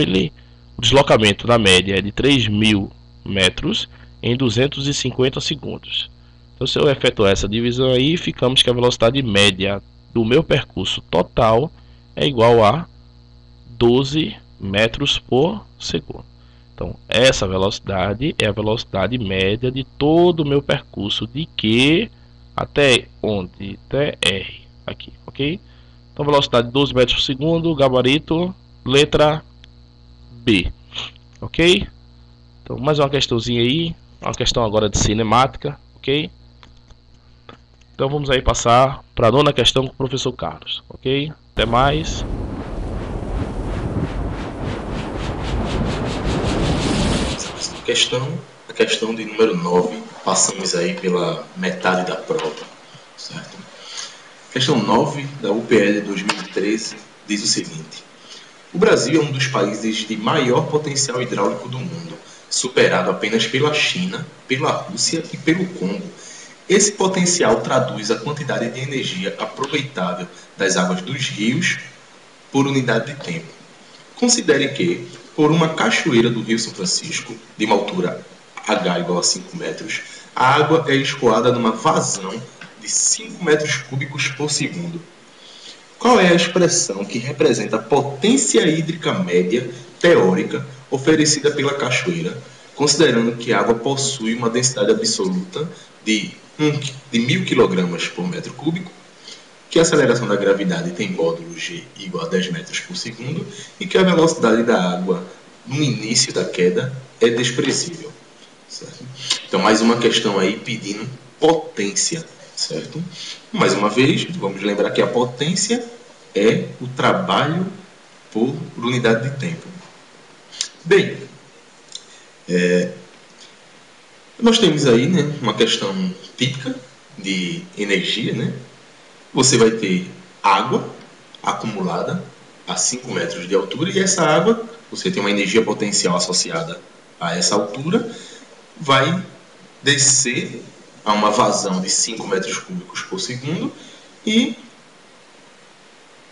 o deslocamento na média é de 3000 metros em 250 segundos. Então se eu efetuar essa divisão aí, ficamos que a velocidade média do meu percurso total é igual a 12 metros por segundo. Então, essa velocidade é a velocidade média de todo o meu percurso de Q até onde? Até R, aqui, ok? Então, Então, velocidade 12 metros por segundo, gabarito, letra B. Ok? Então, mais uma questãozinha aí, uma questão agora de cinemática, ok? Então, vamos aí passar para a nona questão com o professor Carlos, ok? Até mais. A questão de número 9, passamos aí pela metade da prova, certo? Questão 9 da UPL 2013 diz o seguinte: o Brasil é um dos países de maior potencial hidráulico do mundo, superado apenas pela China, pela Rússia e pelo Congo. Esse potencial traduz a quantidade de energia aproveitável das águas dos rios por unidade de tempo. Considere que, por uma cachoeira do Rio São Francisco, de uma altura H igual a 5 metros, a água é escoada numa vazão de 5 metros cúbicos por segundo. Qual é a expressão que representa a potência hídrica média teórica oferecida pela cachoeira, considerando que a água possui uma densidade absoluta de 1.000 kg por metro cúbico, que a aceleração da gravidade tem módulo g igual a 10 metros por segundo e que a velocidade da água no início da queda é desprezível, certo? Então, mais uma questão aí pedindo potência, certo? Mais uma vez, vamos lembrar que a potência é o trabalho por unidade de tempo. Bem, nós temos aí, né, uma questão típica de energia, né? Você vai ter água acumulada a 5 metros de altura e essa água, você tem uma energia potencial associada a essa altura, vai descer a uma vazão de 5 metros cúbicos por segundo e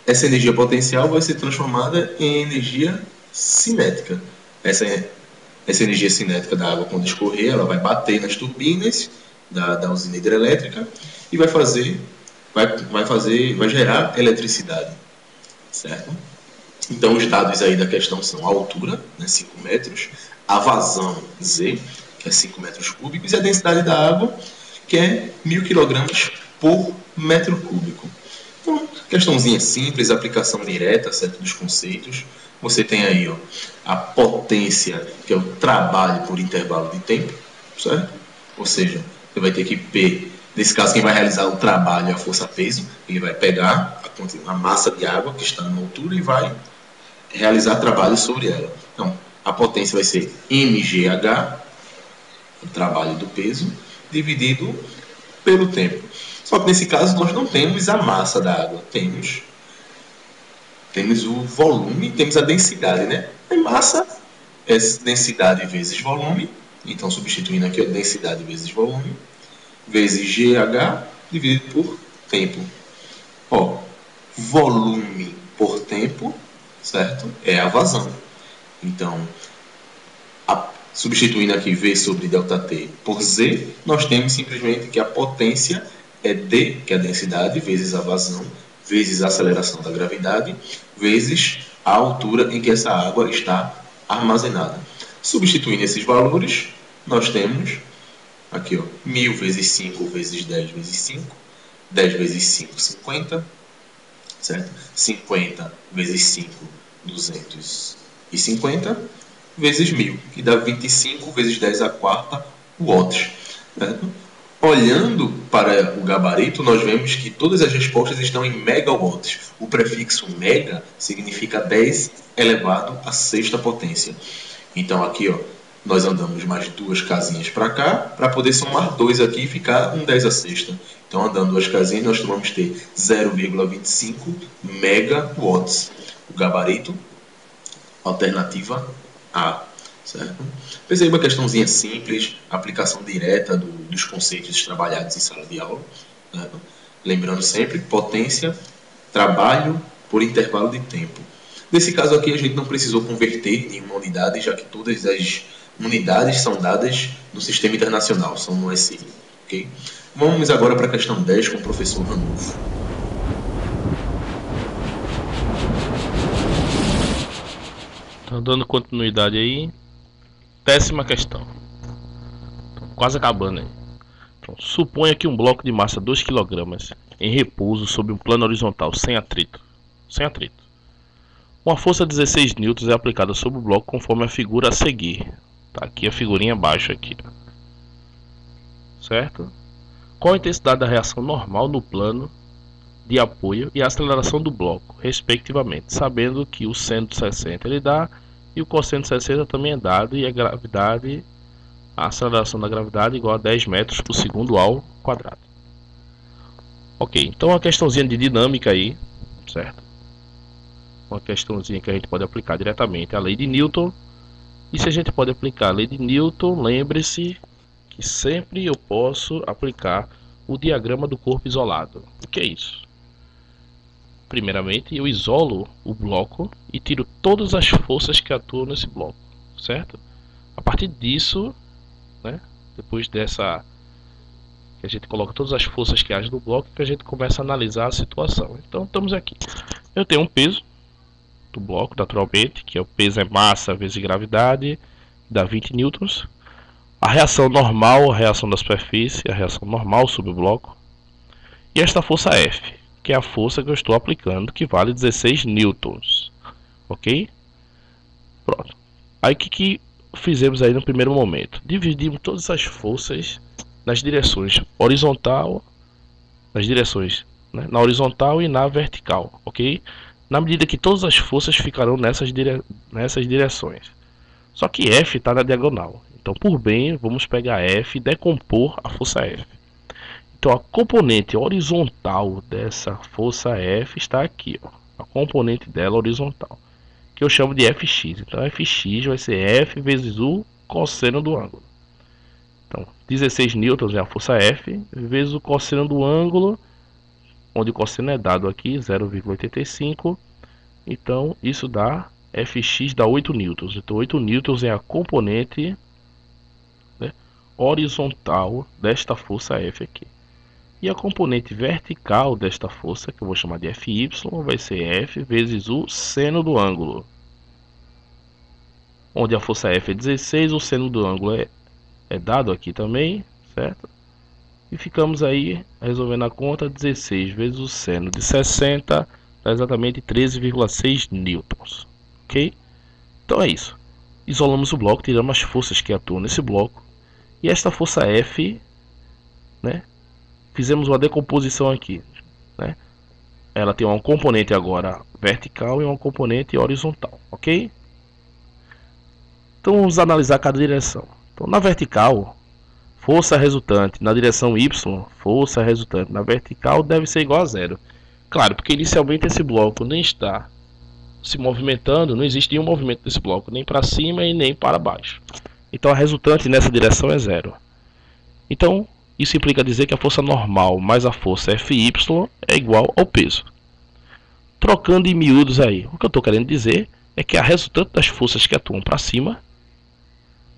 essa energia potencial vai ser transformada em energia cinética. Essa energia cinética da água, quando escorrer, ela vai bater nas turbinas da usina hidrelétrica e vai gerar eletricidade, certo? Então, os dados aí da questão são a altura, né, 5 metros, a vazão Z, que é 5 metros cúbicos, e a densidade da água, que é 1.000 kg por metro cúbico. Então, questãozinha simples, aplicação direta, certo, dos conceitos. Você tem aí, ó, a potência, que é o trabalho por intervalo de tempo, certo? Ou seja, você vai ter que P, nesse caso, quem vai realizar o trabalho é a força-peso. Ele vai pegar a massa de água que está numa altura e vai realizar trabalho sobre ela. Então, a potência vai ser mgh, o trabalho do peso, dividido pelo tempo. Só que nesse caso nós não temos a massa da água, temos o volume, temos a densidade, né? A massa é densidade vezes volume, então substituindo aqui a densidade vezes volume, vezes GH dividido por tempo. Ó, volume por tempo, certo? É a vazão. Então, substituindo aqui V sobre ΔT por Z, nós temos simplesmente que a potência é D, que é a densidade, vezes a vazão, vezes a aceleração da gravidade, vezes a altura em que essa água está armazenada. Substituindo esses valores, nós temos aqui, ó, 1.000 vezes 5 vezes 10 vezes 5, 10 vezes 5, 50, certo? 50 vezes 5, 250, vezes 1.000, que dá 25 vezes 10 a quarta watts. Certo? Olhando para o gabarito, nós vemos que todas as respostas estão em megawatts. O prefixo mega significa 10 elevado à sexta potência. Então aqui, ó, nós andamos mais duas casinhas para cá, para poder somar 2 aqui e ficar um 10 à sexta. Então, andando duas casinhas, nós vamos ter 0,25 megawatts. O gabarito, alternativa A. Certo? Perceba uma questãozinha simples, aplicação direta dos conceitos trabalhados em sala de aula. Certo? Lembrando sempre, potência, trabalho por intervalo de tempo. Nesse caso aqui, a gente não precisou converter em uma unidade, já que todas as unidades são dadas no sistema internacional, são no SI. Okay? Vamos agora para a questão 10 com o professor Ranulfo. Então, dando continuidade aí, 10ª questão. Então, quase acabando aí. Então, suponha que um bloco de massa 2 kg em repouso sob um plano horizontal sem atrito. sem atrito. Uma força de 16 newtons é aplicada sobre o bloco conforme a figura a seguir. Tá aqui a figurinha abaixo aqui, certo? Qual a intensidade da reação normal no plano de apoio e a aceleração do bloco, respectivamente, sabendo que o seno de 60 ele dá e o cosseno de 60 também é dado, e a aceleração da gravidade é igual a 10 metros por segundo ao quadrado. Ok, então uma questãozinha de dinâmica aí, certo? Uma questãozinha que a gente pode aplicar diretamente a lei de Newton. E se a gente pode aplicar a lei de Newton, lembre-se que sempre eu posso aplicar o diagrama do corpo isolado. O que é isso? Primeiramente, eu isolo o bloco e tiro todas as forças que atuam nesse bloco, certo? A partir disso, né, depois dessa que a gente coloca todas as forças que agem no bloco, que a gente começa a analisar a situação. Então, estamos aqui. Eu tenho um peso do bloco, naturalmente, que é o peso é massa vezes gravidade, dá 20 newtons. A reação normal, a reação da superfície, a reação normal sobre o bloco. E esta força F, que é a força que eu estou aplicando, que vale 16 newtons. Ok? Pronto. Aí o que fizemos aí no primeiro momento? Dividimos todas as forças nas direções horizontal, na horizontal e na vertical, ok? Na medida que todas as forças ficarão nessas direções. Só que F está na diagonal. Então, por bem, vamos pegar F e decompor a força F. Então, a componente horizontal dessa força F está aqui, ó. A componente dela horizontal, que eu chamo de Fx. Então, Fx vai ser F vezes o cosseno do ângulo. Então, 16 newtons é a força F, vezes o cosseno do ângulo, onde o cosseno é dado aqui, 0,85. Então, isso dá, Fx dá 8 newtons. Então, 8 newtons é a componente, né, horizontal desta força F aqui. E a componente vertical desta força, que eu vou chamar de Fy, vai ser F vezes o seno do ângulo. Onde a força F é 16, o seno do ângulo é dado aqui também, certo? E ficamos aí resolvendo a conta, 16 vezes o seno de 60, dá exatamente 13,6 newtons. Ok? Então é isso. Isolamos o bloco, tiramos as forças que atuam nesse bloco. E esta força F, né? Fizemos uma decomposição aqui, né? Ela tem uma componente agora vertical e uma componente horizontal, ok? Então vamos analisar cada direção. Então, na vertical, força resultante na direção Y, força resultante na vertical deve ser igual a zero. Claro, porque inicialmente esse bloco nem está se movimentando, não existe nenhum movimento desse bloco, nem para cima e nem para baixo. Então a resultante nessa direção é zero. Então, isso implica dizer que a força normal mais a força Fy é igual ao peso. Trocando em miúdos aí, o que eu estou querendo dizer é que a resultante das forças que atuam para cima,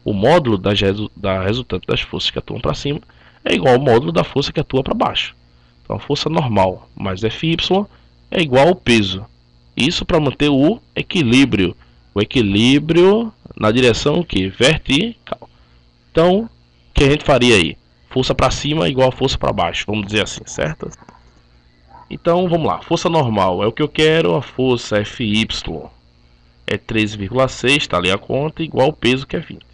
o módulo da resultante das forças que atuam para cima, é igual ao módulo da força que atua para baixo. Então a força normal mais Fy é igual ao peso. Isso para manter o equilíbrio. O equilíbrio na direção que? Vertical. Então, o que a gente faria aí? Força para cima é igual a força para baixo, vamos dizer assim, certo? Então, vamos lá. Força normal é o que eu quero, a força Fy é 13,6, está ali a conta, igual ao peso que é 20.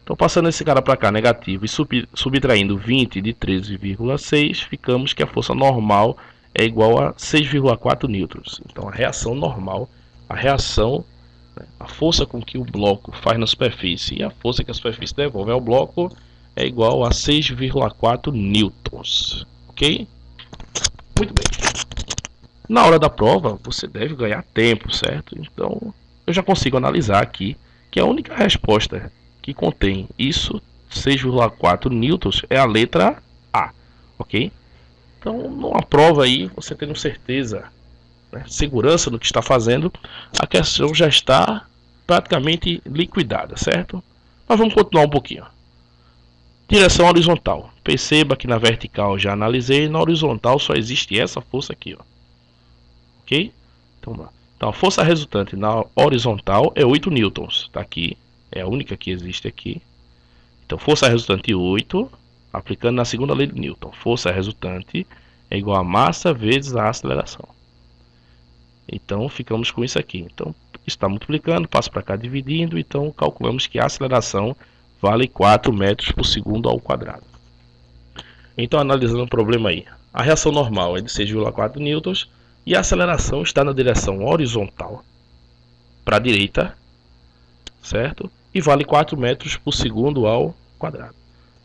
Então, passando esse cara para cá, negativo, e subtraindo 20 de 13,6, ficamos que a força normal é igual a 6,4 newtons. Então, a reação normal, a força com que o bloco faz na superfície e a força que a superfície devolve ao bloco é igual a 6,4 newtons. Ok? Muito bem. Na hora da prova, você deve ganhar tempo, certo? Então, eu já consigo analisar aqui que a única resposta que contém isso, 6,4 newtons, é a letra A. Ok? Então, numa prova aí, você tendo certeza, né, segurança no que está fazendo, a questão já está praticamente liquidada, certo? Mas vamos continuar um pouquinho. Direção horizontal. Perceba que na vertical já analisei, na horizontal só existe essa força aqui, ó. Ok? Então a força resultante na horizontal é 8 newtons. Está aqui, é a única que existe aqui. Então força resultante 8, aplicando na segunda lei de Newton. Força resultante é igual a massa vezes a aceleração. Então ficamos com isso aqui. Então isso está multiplicando, passa para cá dividindo, então calculamos que a aceleração vale 4 metros por segundo ao quadrado. Então analisando o problema aí, a reação normal é de 6,4 newtons e a aceleração está na direção horizontal para a direita, certo? E vale 4 metros por segundo ao quadrado.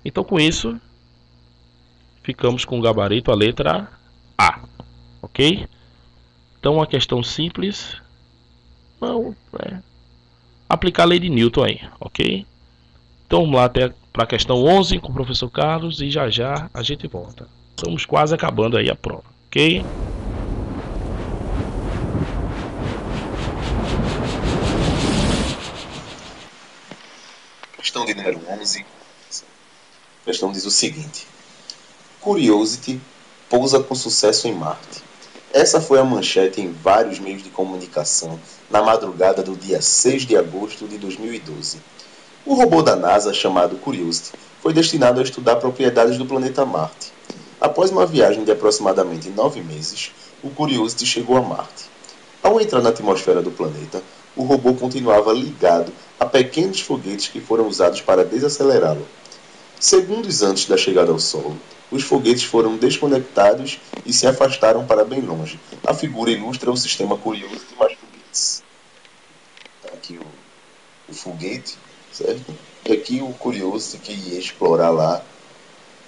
Então com isso ficamos com o gabarito, a letra A, ok? Então uma questão simples, não, aplicar a lei de Newton aí, ok? Então vamos lá até para a questão 11 com o professor Carlos e já já a gente volta. Estamos quase acabando aí a prova, ok? Questão de número 11. A questão diz o seguinte: Curiosity pousa com sucesso em Marte. Essa foi a manchete em vários meios de comunicação na madrugada do dia 6 de agosto de 2012. O robô da NASA, chamado Curiosity, foi destinado a estudar propriedades do planeta Marte. Após uma viagem de aproximadamente 9 meses, o Curiosity chegou a Marte. Ao entrar na atmosfera do planeta, o robô continuava ligado a pequenos foguetes que foram usados para desacelerá-lo. Segundos antes da chegada ao solo, os foguetes foram desconectados e se afastaram para bem longe. A figura ilustra o sistema Curiosity mais foguetes. Aqui o foguete, certo? E aqui o Curiosity que ia explorar lá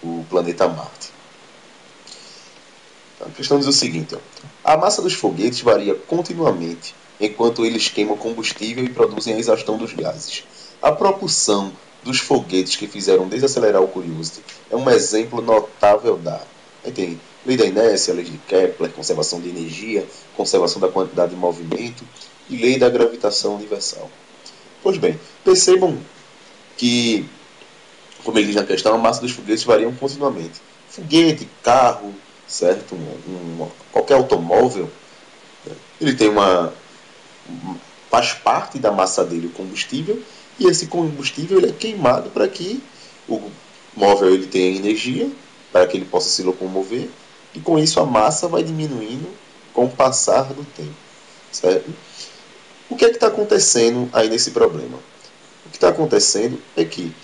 o planeta Marte. A questão diz o seguinte: a massa dos foguetes varia continuamente enquanto eles queimam combustível e produzem a exaustão dos gases. A propulsão dos foguetes que fizeram desacelerar o Curiosity é um exemplo notável da tem lei da inércia, lei de Kepler, conservação de energia, conservação da quantidade de movimento e lei da gravitação universal. Pois bem, percebam que, como ele diz na questão, a massa dos foguetes varia continuamente. Foguete, carro, certo? Qualquer automóvel, ele tem faz parte da massa dele o combustível, e esse combustível ele é queimado para que o móvel ele tenha energia, para que ele possa se locomover, e com isso a massa vai diminuindo com o passar do tempo. Certo? O que é que está acontecendo aí nesse problema? O que está acontecendo é que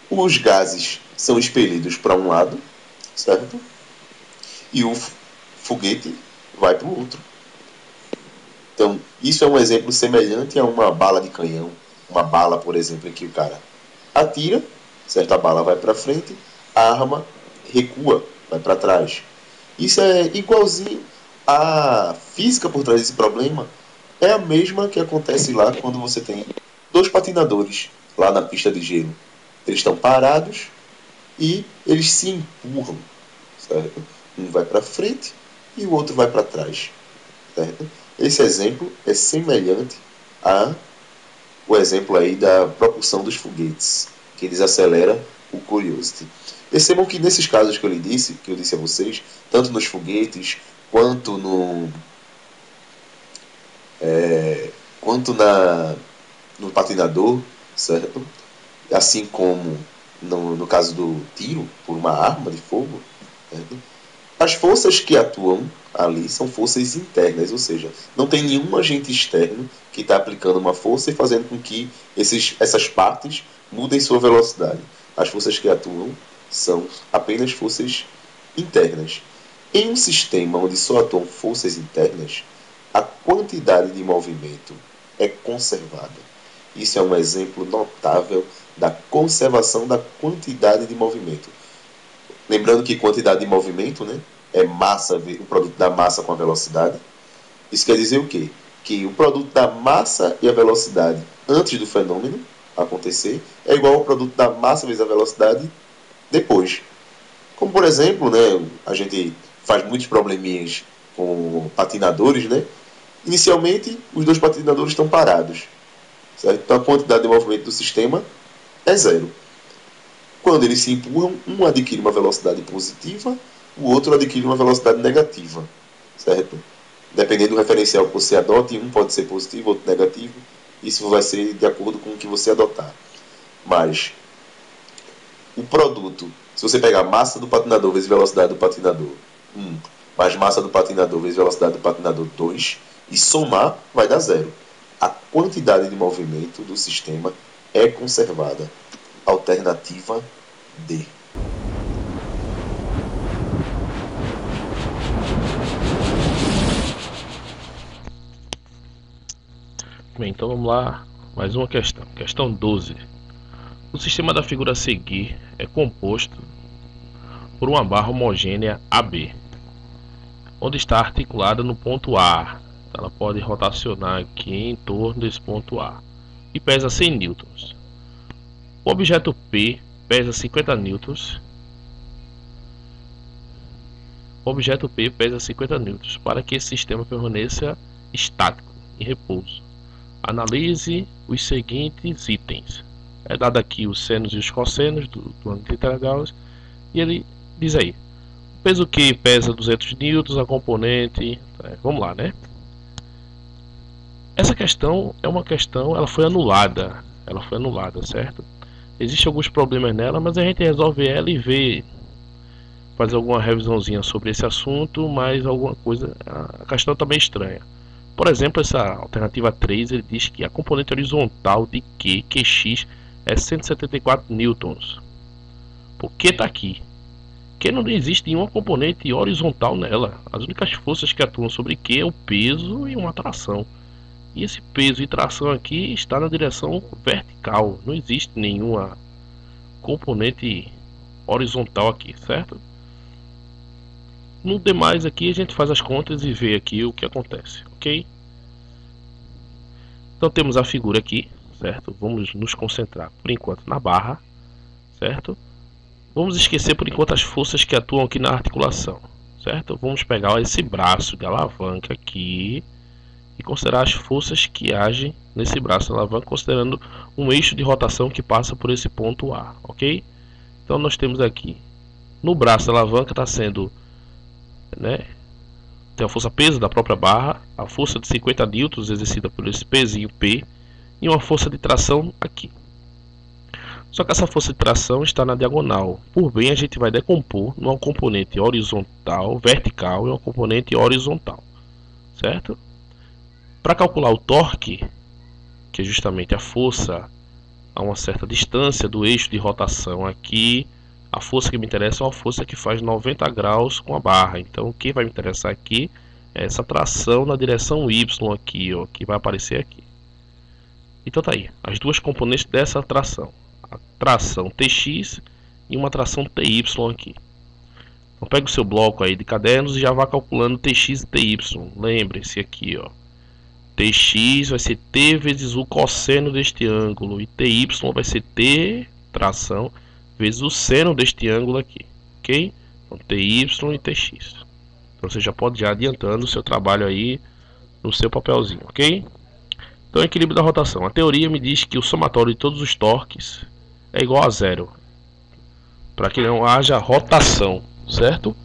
os gases são expelidos para um lado, certo? E o foguete vai para o outro. Então, isso é um exemplo semelhante a uma bala de canhão. Uma bala, por exemplo, em que o cara atira, certo? A bala vai para frente, a arma recua, vai para trás. Isso é igualzinho à física por trás desse problema. É a mesma que acontece lá quando você tem dois patinadores lá na pista de gelo. Eles estão parados e eles se empurram, certo? Um vai para frente e o outro vai para trás, certo? Esse exemplo é semelhante ao exemplo aí da propulsão dos foguetes, que desacelera o Curiosity. Percebam que nesses casos que eu disse a vocês, tanto nos foguetes quanto no patinador, certo? Assim como no caso do tiro por uma arma de fogo, certo? As forças que atuam ali são forças internas, ou seja, não tem nenhum agente externo que está aplicando uma força e fazendo com que essas partes mudem sua velocidade. As forças que atuam são apenas forças internas. Em um sistema onde só atuam forças internas, a quantidade de movimento é conservada. Isso é um exemplo notável da conservação da quantidade de movimento. Lembrando que quantidade de movimento, né, é massa, o produto da massa com a velocidade. Isso quer dizer o quê? Que o produto da massa e a velocidade antes do fenômeno acontecer é igual ao produto da massa vezes a velocidade depois. Como, por exemplo, né, a gente faz muitos probleminhas com patinadores, né? Inicialmente, os dois patinadores estão parados, certo? Então, a quantidade de movimento do sistema é zero. Quando eles se empurram, um adquire uma velocidade positiva, o outro adquire uma velocidade negativa, certo? Dependendo do referencial que você adote, um pode ser positivo, outro negativo. Isso vai ser de acordo com o que você adotar. Mas o produto, se você pegar a massa do patinador vezes velocidade do patinador, mais massa do patinador vezes velocidade do patinador 2, e somar vai dar 0. A quantidade de movimento do sistema é conservada. Alternativa D. Bem, então vamos lá, mais uma questão. Questão 12. O sistema da figura a seguir é composto por uma barra homogênea AB, onde está articulada no ponto A. Ela pode rotacionar aqui em torno desse ponto A e pesa 100 newtons. O objeto P pesa 50 newtons. O objeto P pesa 50 newtons para que esse sistema permaneça estático, em repouso. Analise os seguintes itens. É dado aqui os senos e os cossenos do ângulo de 30 graus e ele diz aí: o peso Q pesa 200 newtons, a componente. Vamos lá, né? Essa questão é uma questão, ela foi anulada, certo? Existem alguns problemas nela, mas a gente resolve ela e vê, fazer alguma revisãozinha sobre esse assunto, mas alguma coisa, a questão está bem estranha. Por exemplo, essa alternativa 3, ele diz que a componente horizontal de QX, é 174 newtons. Por que está aqui? Porque não existe nenhuma componente horizontal nela. As únicas forças que atuam sobre Q é o peso e uma tração. E esse peso e tração aqui está na direção vertical. Não existe nenhuma componente horizontal aqui, certo? No demais aqui a gente faz as contas e vê aqui o que acontece, ok? Então temos a figura aqui, certo? Vamos nos concentrar por enquanto na barra, certo? Vamos esquecer por enquanto as forças que atuam aqui na articulação, certo? Vamos pegar esse braço de alavanca aqui e considerar as forças que agem nesse braço de alavanca, considerando um eixo de rotação que passa por esse ponto A, ok? Então nós temos aqui, no braço da alavanca está sendo, né, tem a força peso da própria barra, a força de 50 newtons exercida por esse pezinho P e uma força de tração aqui. Só que essa força de tração está na diagonal. Por bem, a gente vai decompor numa componente horizontal, vertical e uma componente horizontal, certo? Para calcular o torque, que é justamente a força a uma certa distância do eixo de rotação aqui, a força que me interessa é uma força que faz 90 graus com a barra. Então o que vai me interessar aqui é essa tração na direção Y aqui, ó, que vai aparecer aqui. Então tá aí, as duas componentes dessa tração. A tração TX e uma tração TY aqui. Então pega o seu bloco aí de cadernos e já vá calculando TX e TY. Lembre-se aqui, ó. TX vai ser T vezes o cosseno deste ângulo e TY vai ser T tração vezes o seno deste ângulo aqui, ok? Então TY e TX. Então você já pode ir adiantando o seu trabalho aí no seu papelzinho, ok? Então equilíbrio da rotação. A teoria me diz que o somatório de todos os torques é igual a zero, para que não haja rotação, certo?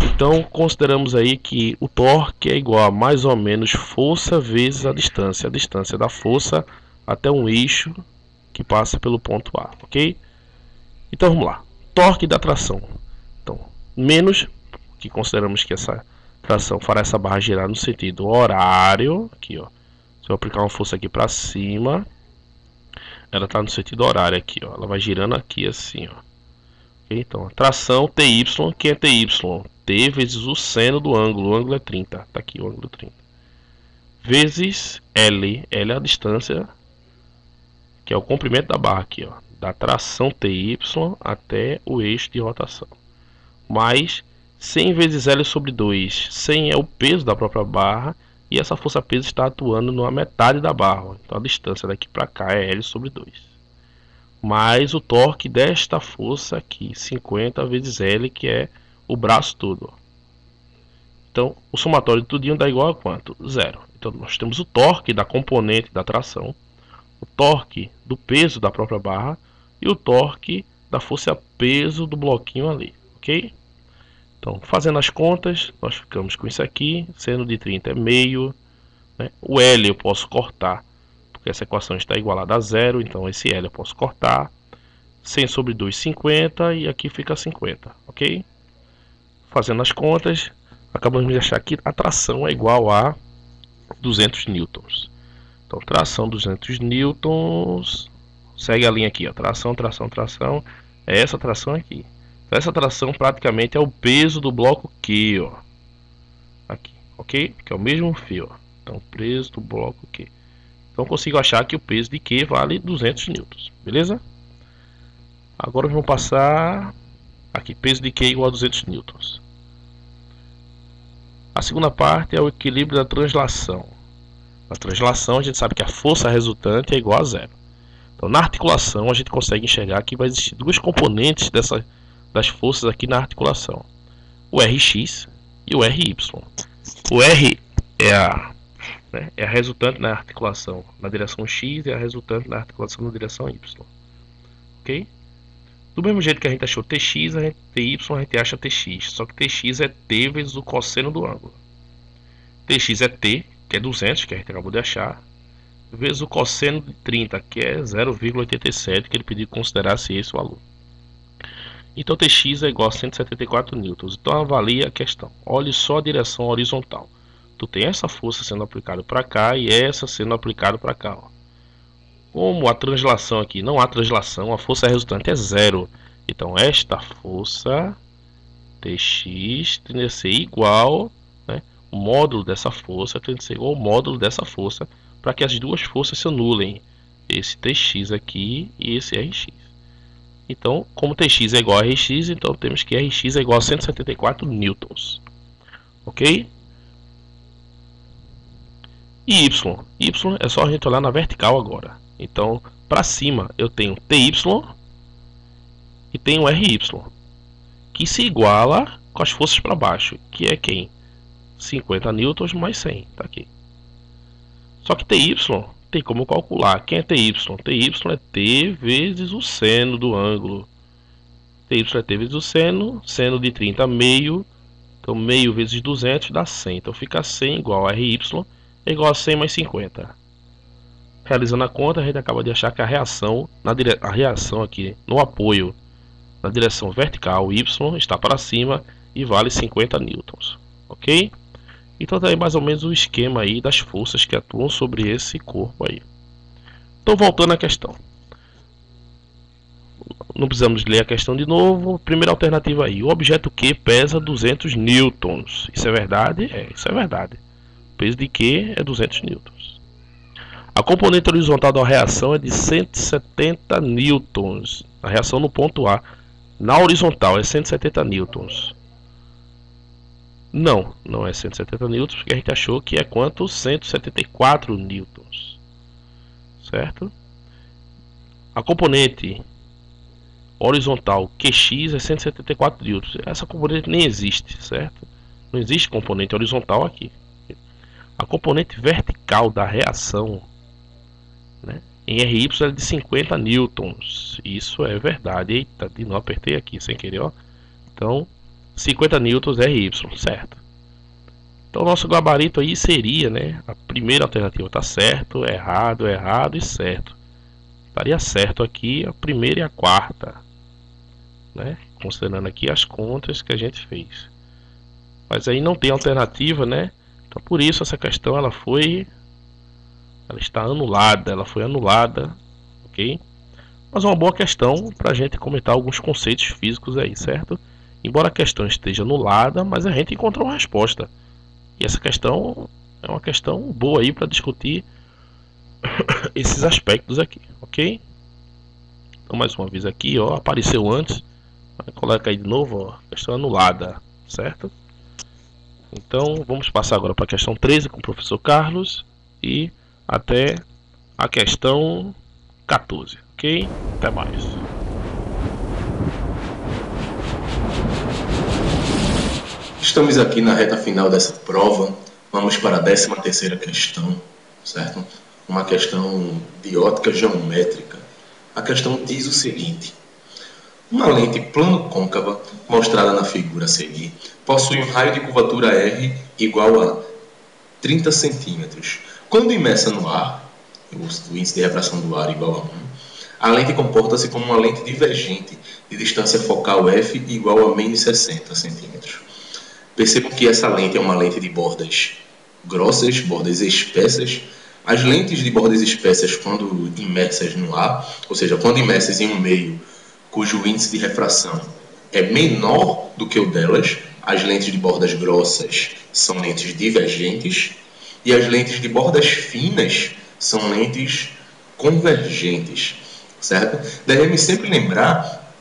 Então consideramos aí que o torque é igual a mais ou menos força vezes a distância da força até um eixo que passa pelo ponto A, ok? Então vamos lá, torque da tração. Então, menos, que consideramos que essa tração fará essa barra girar no sentido horário, aqui ó, se eu aplicar uma força aqui para cima, ela está no sentido horário aqui, ó, ela vai girando aqui assim, ó. Okay? Então, a tração TY, que é TY? T vezes o seno do ângulo, o ângulo é 30, tá aqui o ângulo 30, vezes L, L é a distância, que é o comprimento da barra aqui, ó, da tração TY até o eixo de rotação, mais 100 vezes L sobre 2, 100 é o peso da própria barra, e essa força peso está atuando na metade da barra, então a distância daqui para cá é L sobre 2, mais o torque desta força aqui, 50 vezes L, que é o braço todo, ó. Então o somatório de tudinho dá igual a quanto? Zero. Então nós temos o torque da componente da tração, o torque do peso da própria barra e o torque da força peso do bloquinho ali, ok? Então, fazendo as contas, nós ficamos com isso aqui, seno de 30 é meio, né? O L eu posso cortar, porque essa equação está igualada a zero, então esse L eu posso cortar, 100 sobre 2, 50, e aqui fica 50, ok? fazendo as contas, acabamos de achar que a tração é igual a 200 newtons. Então, tração 200 newtons, segue a linha aqui, ó, tração, é essa tração aqui. Então, essa tração praticamente é o peso do bloco Q, ó, aqui, ok? Que é o mesmo fio, ó. Então, peso do bloco Q. Então, consigo achar que o peso de Q vale 200 newtons, beleza? Agora vamos passar aqui, peso de Q igual a 200 newtons. A segunda parte é o equilíbrio da translação. Na translação, a gente sabe que a força resultante é igual a zero. Então, na articulação, a gente consegue enxergar que vai existir duas componentes das forças aqui na articulação: o Rx e o Ry. O R é a resultante na articulação na direção X e a resultante na articulação na direção Y. Ok? Do mesmo jeito que a gente achou Tx, Ty, a gente acha Tx. Só que Tx é T vezes o cosseno do ângulo. Tx é T, que é 200, que a gente acabou de achar, vezes o cosseno de 30, que é 0,87, que ele pediu que considerasse esse o valor. Então Tx é igual a 174 newtons. Então avalia a questão. Olhe só a direção horizontal. Tu tem essa força sendo aplicada para cá e essa sendo aplicada para cá, ó. Como a translação aqui não há translação, a força resultante é zero. Então esta força Tx tem que ser igual, né, o módulo dessa força tem que ser igual ao módulo dessa força, para que as duas forças se anulem, esse Tx aqui e esse Rx. Então, como Tx é igual a Rx, então temos que Rx é igual a 174 newtons. Ok? E y é só a gente olhar na vertical agora. Então, para cima eu tenho Ty e tenho Ry, que se iguala com as forças para baixo, que é quem? 50 newtons mais 100, tá aqui. Só que Ty tem como calcular. Quem é Ty? Ty é T vezes o seno do ângulo. Ty é T vezes o seno de 30 meio, então meio vezes 200 dá 100. Então fica 100 igual a Ry é igual a 100 mais 50. Realizando a conta, a gente acaba de achar que a reação aqui no apoio na direção vertical, y, está para cima e vale 50 newtons. Ok? Então tá aí mais ou menos o esquema aí das forças que atuam sobre esse corpo aí. Então voltando à questão. Não precisamos ler a questão de novo. Primeira alternativa aí. O objeto Q pesa 200 newtons. Isso é verdade? É, isso é verdade. O peso de Q é 200 newtons. A componente horizontal da reação é de 170 newtons. A reação no ponto A. Na horizontal é 170 newtons. Não é 170 newtons, porque a gente achou que é quanto? 174 newtons. Certo? A componente horizontal QX é 174 newtons. Essa componente nem existe, certo? Não existe componente horizontal aqui. A componente vertical da reação, né, em RY é de 50 newtons. Isso é verdade. Eita, de novo apertei aqui sem querer, ó. Então, 50 newtons é RY, certo? Então, nosso gabarito aí seria, né, a primeira alternativa tá certo, errado e certo. Estaria certo aqui a primeira e a quarta, né? Considerando aqui as contas que a gente fez. Mas aí não tem alternativa, né? Então por isso essa questão ela está anulada, ela foi anulada, ok? Mas é uma boa questão para a gente comentar alguns conceitos físicos aí, certo? Embora a questão esteja anulada, mas a gente encontrou uma resposta. E essa questão é uma questão boa aí para discutir esses aspectos aqui, ok? Então mais uma vez aqui, ó, apareceu antes, coloca aí de novo, ó, questão anulada, certo? Então vamos passar agora para a questão 13 com o professor Carlos e até a questão 14, ok? Até mais. Estamos aqui na reta final dessa prova, vamos para a 13ª questão, certo? Uma questão de ótica geométrica. A questão diz o seguinte: uma lente plano-côncava, mostrada na figura a seguir, possui um raio de curvatura R igual a 30 cm. Quando imersa no ar, o índice de refração do ar igual a 1, a lente comporta-se como uma lente divergente de distância focal f igual a menos 60 cm. Percebam que essa lente é uma lente de bordas grossas, bordas espessas. As lentes de bordas espessas, quando imersas no ar, ou seja, quando imersas em um meio cujo índice de refração é menor do que o delas, as lentes de bordas grossas são lentes divergentes e as lentes de bordas finas são lentes convergentes, certo? Devemos sempre lembrar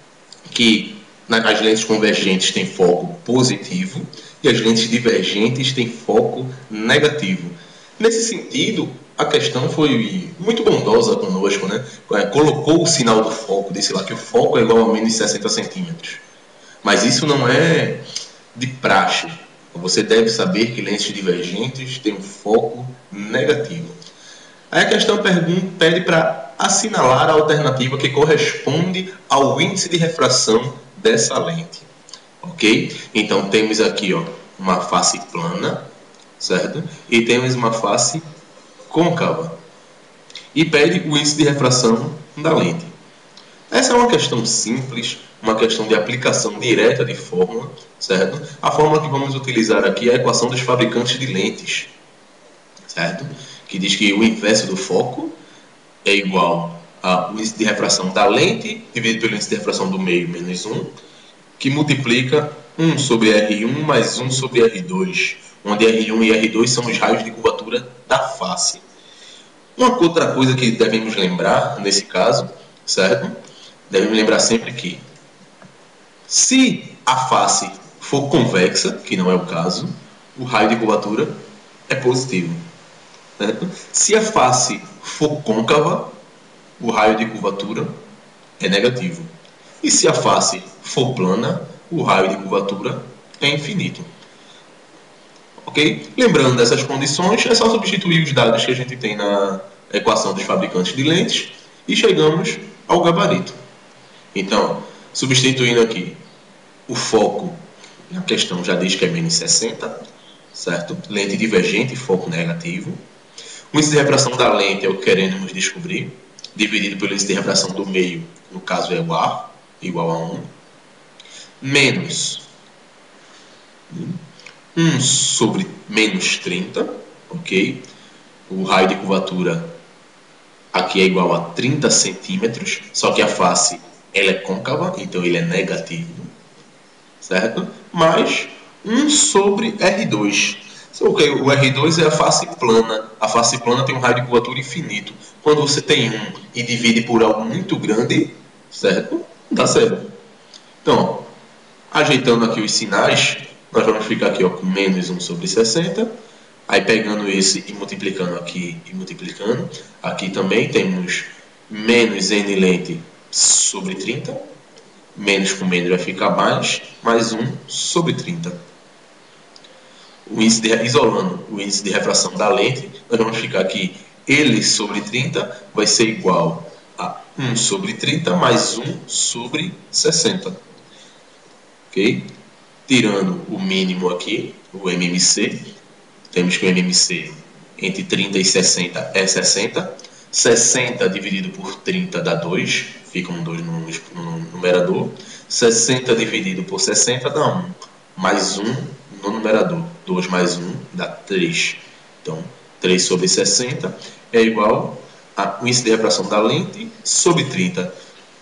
que as lentes convergentes têm foco positivo e as lentes divergentes têm foco negativo. Nesse sentido, a questão foi muito bondosa conosco, né? Colocou o sinal do foco, disse lá que o foco é igual a menos 60 centímetros. Mas isso não é de praxe. Você deve saber que lentes divergentes têm um foco negativo. Aí a questão pede para assinalar a alternativa que corresponde ao índice de refração dessa lente. Ok? Então temos aqui uma face plana, certo? E temos uma face côncava. E pede o índice de refração da lente. Essa é uma questão simples, uma questão de aplicação direta de fórmula, certo? A fórmula que vamos utilizar aqui é a equação dos fabricantes de lentes, certo? Que diz que o inverso do foco é igual ao índice de refração da lente dividido pelo índice de refração do meio menos 1, que multiplica 1 sobre R1 mais 1 sobre R2, onde R1 e R2 são os raios de curvatura da face. Uma outra coisa que devemos lembrar nesse caso, certo? Devemos lembrar sempre que se a face for convexa, que não é o caso, o raio de curvatura é positivo. Certo? Se a face for côncava, o raio de curvatura é negativo. E se a face for plana, o raio de curvatura é infinito. Ok? Lembrando dessas condições, é só substituir os dados que a gente tem na equação dos fabricantes de lentes e chegamos ao gabarito. Então, substituindo aqui o foco, a questão já diz que é menos 60, certo? Lente divergente, foco negativo. O índice de refração da lente é o que queremos descobrir, dividido pelo índice de refração do meio, no caso é o A, igual a 1, menos 1 sobre menos 30, ok? O raio de curvatura aqui é igual a 30 centímetros, só que a face ela é côncava, então ele é negativo, certo? Mais 1 sobre R2. Okay, o R2 é a face plana. A face plana tem um raio de curvatura infinito. Quando você tem 1 e divide por algo muito grande, certo? Dá certo. Então, ajeitando aqui os sinais, nós vamos ficar aqui com menos 1 sobre 60. Aí pegando esse e multiplicando aqui e multiplicando. Aqui também temos menos n lente sobre 30. Menos com menos vai ficar mais 1 sobre 30. Isolando o índice de refração da lente, nós vamos ficar aqui L sobre 30 vai ser igual a 1 sobre 30 mais 1 sobre 60. Ok? Tirando o mínimo aqui, o MMC, temos que o MMC entre 30 e 60 é 60. 60 dividido por 30 dá 2, fica um 2 no numerador. 60 dividido por 60 dá 1, mais 1 no numerador. 2 mais 1 dá 3. Então, 3 sobre 60 é igual ao índice de refração da lente sobre 30.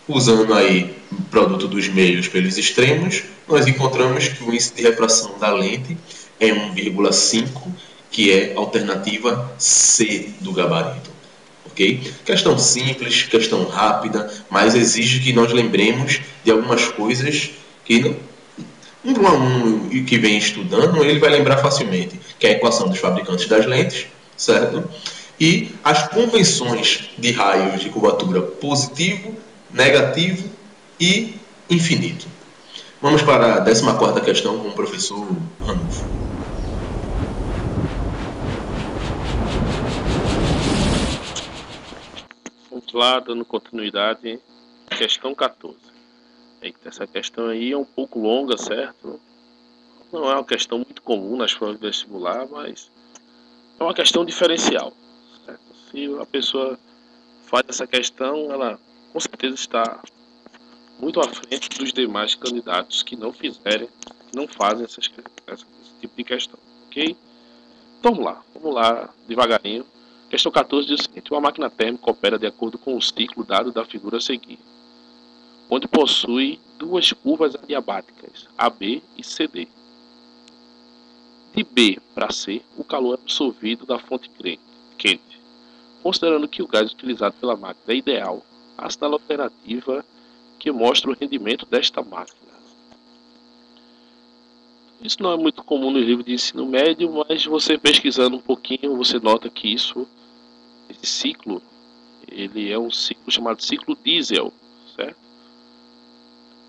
Usando aí o produto dos meios pelos extremos, nós encontramos que o índice de refração da lente é 1,5, que é a alternativa C do gabarito. Okay? Questão simples, questão rápida, mas exige que nós lembremos de algumas coisas que um aluno que vem estudando, ele vai lembrar facilmente, que é a equação dos fabricantes das lentes, certo? E as convenções de raios de curvatura positivo, negativo e infinito. Vamos para a 14ª questão com o professor Ranulfo. Vamos lá, dando continuidade, questão 14. Eita, essa questão aí é um pouco longa, certo? Não é uma questão muito comum nas provas de vestibular, mas é uma questão diferencial, certo? Se a pessoa faz essa questão, ela com certeza está muito à frente dos demais candidatos que não fazem essas questões. tipo de questão, ok? Então vamos lá devagarinho. Questão 14 diz o seguinte: uma máquina térmica opera de acordo com o ciclo dado da figura a seguir, onde possui duas curvas adiabáticas, AB e CD. De B para C, o calor é absorvido da fonte quente. Considerando que o gás utilizado pela máquina é ideal, assinale a alternativa que mostra o rendimento desta máquina. Isso não é muito comum no livro de ensino médio, mas você pesquisando um pouquinho, você nota que esse ciclo, ele é um ciclo chamado ciclo diesel, certo?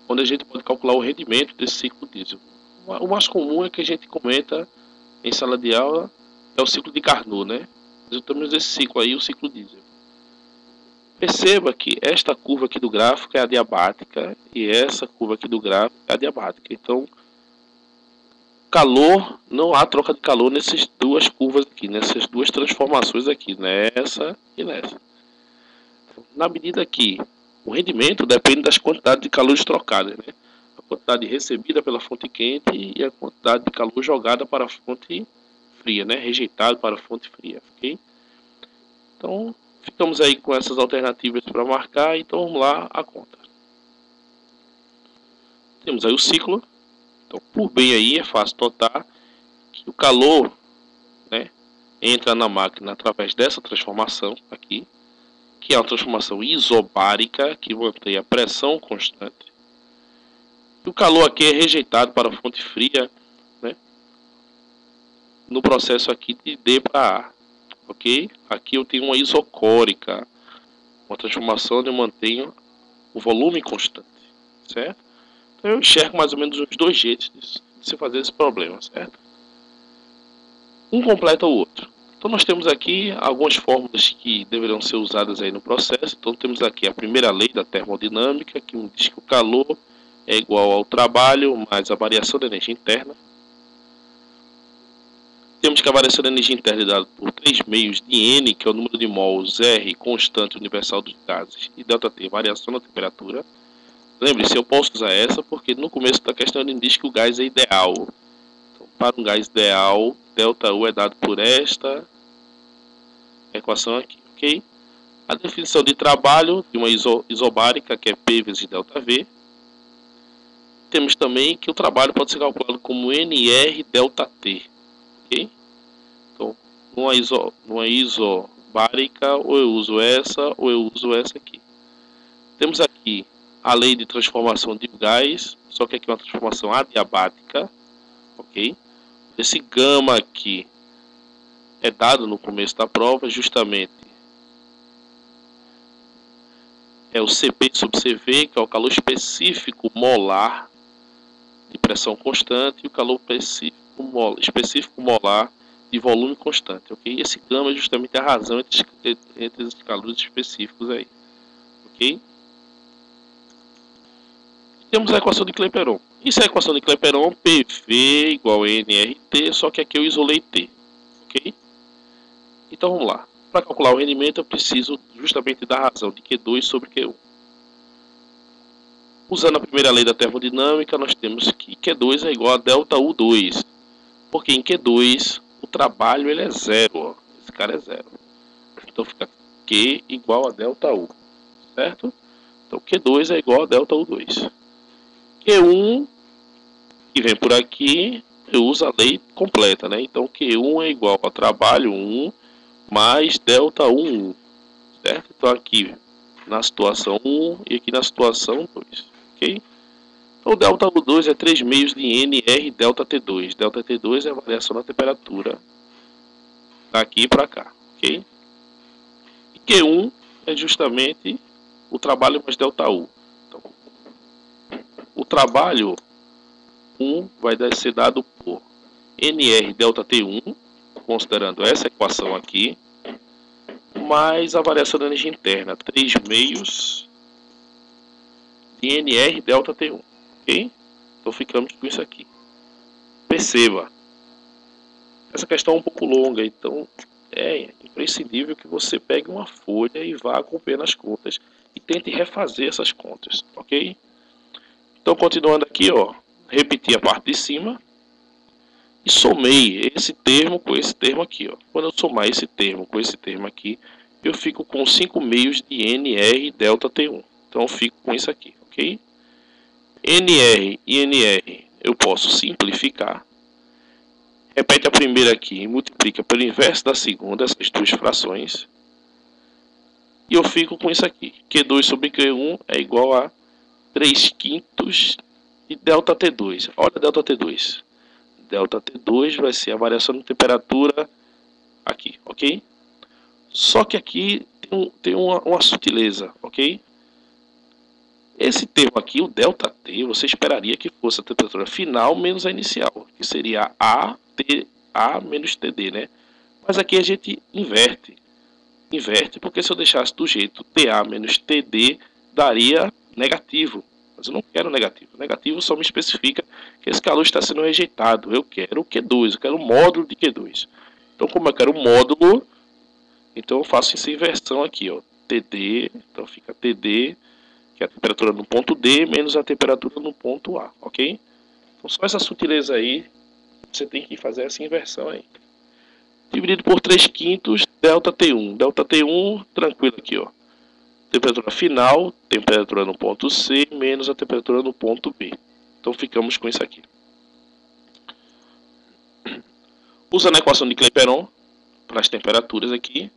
Onde a gente pode calcular o rendimento desse ciclo diesel. O mais comum é que a gente comenta em sala de aula é o ciclo de Carnot, né? Mas estamos nesse ciclo aí, o ciclo diesel. Perceba que esta curva aqui do gráfico é adiabática e essa curva aqui do gráfico é adiabática. Então, calor, não há troca de calor nessas duas curvas aqui, nessas duas transformações aqui, nessa e nessa. Na medida que o rendimento depende das quantidades de calor trocadas, né? A quantidade recebida pela fonte quente e a quantidade de calor jogada para a fonte fria, né? Rejeitado para a fonte fria, ok? Então, ficamos aí com essas alternativas para marcar, então vamos lá a conta. Temos aí o ciclo. Então, por bem aí, é fácil notar que o calor, né, entra na máquina através dessa transformação aqui, que é uma transformação isobárica, que mantém a pressão constante. E o calor aqui é rejeitado para a fonte fria, né, no processo aqui de D para A. Ok? Aqui eu tenho uma isocórica, uma transformação onde eu mantenho o volume constante, certo? Então eu enxergo mais ou menos os dois jeitos de se fazer esse problema, certo? Um completa o outro. Então nós temos aqui algumas fórmulas que deverão ser usadas aí no processo. Então temos aqui a primeira lei da termodinâmica, que diz que o calor é igual ao trabalho mais a variação da energia interna. Temos que a variação da energia interna é dada por 3 meios de N, que é o número de mols, R, constante universal dos gases, e ΔT, variação da temperatura. Lembre-se, eu posso usar essa porque no começo da questão ele diz que o gás é ideal. Então, para um gás ideal, ΔU é dado por esta equação aqui, ok? A definição de trabalho de uma isobárica, que é P vezes ΔV. Temos também que o trabalho pode ser calculado como NR ΔT, ok? Então, numa isobárica, ou eu uso essa, ou eu uso essa aqui. Temos aqui a lei de transformação de gás, só que aqui é uma transformação adiabática, ok? Esse gama aqui é dado no começo da prova, justamente é o Cp sobre Cv, que é o calor específico molar de pressão constante, e o calor específico molar de volume constante, ok? Esse gama é justamente a razão entre os calores específicos aí, ok? Temos a equação de Clapeyron. Isso é a equação de Clapeyron, PV igual a nRT, só que aqui eu isolei T, ok? Então vamos lá. Para calcular o rendimento eu preciso justamente da razão de Q2 sobre Q1. Usando a primeira lei da termodinâmica, nós temos que Q2 é igual a ΔU2, porque em Q2 o trabalho ele é zero, ó. Esse cara é zero. Então fica Q igual a ΔU, certo? Então Q2 é igual a ΔU2. Q1, que vem por aqui, eu uso a lei completa, né? Então Q1 é igual a trabalho 1 mais ΔU1, certo? Então aqui na situação 1 e aqui na situação 2, ok? Então o ΔU2 é 3 meios de NR ΔT2. ΔT2 é a variação da temperatura daqui para cá, ok? E Q1 é justamente o trabalho mais ΔU. Então, o trabalho 1 vai ser dado por NR ΔT1, considerando essa equação aqui, mais a variação da energia interna, 3 meios de NR ΔT1, ok? Então ficamos com isso aqui. Perceba, essa questão é um pouco longa, então é imprescindível que você pegue uma folha e vá acompanhando as contas e tente refazer essas contas, ok? Então continuando aqui, ó, repetir a parte de cima. e somei esse termo com esse termo aqui, ó. Quando eu somar esse termo com esse termo aqui, eu fico com 5 meios de NR delta T1. Então eu fico com isso aqui, ok? NR e NR eu posso simplificar. Repete a primeira aqui e multiplica pelo inverso da segunda, essas duas frações. E eu fico com isso aqui. Q2 sobre Q1 é igual a 3 quintos de delta T2. Olha delta T2. Delta T2 vai ser a variação de temperatura aqui, ok? Só que aqui tem uma sutileza, ok? Esse termo aqui, o delta T, você esperaria que fosse a temperatura final menos a inicial, que seria A menos TD, né? Mas aqui a gente inverte. Inverte, porque se eu deixasse do jeito TA menos TD, daria negativo. Mas eu não quero negativo. Negativo só me especifica que esse calor está sendo rejeitado. Eu quero o Q2, eu quero o módulo de Q2. Então, como eu quero o módulo, então eu faço essa inversão aqui, ó. TD, então fica TD, que é a temperatura no ponto D, menos a temperatura no ponto A, ok? Então, só essa sutileza aí, você tem que fazer essa inversão aí. Dividido por 3 quintos, delta T1. Delta T1, tranquilo aqui, ó. Temperatura final, temperatura no ponto C, menos a temperatura no ponto B. Então, ficamos com isso aqui. Usando a equação de Clapeyron, para as temperaturas aqui,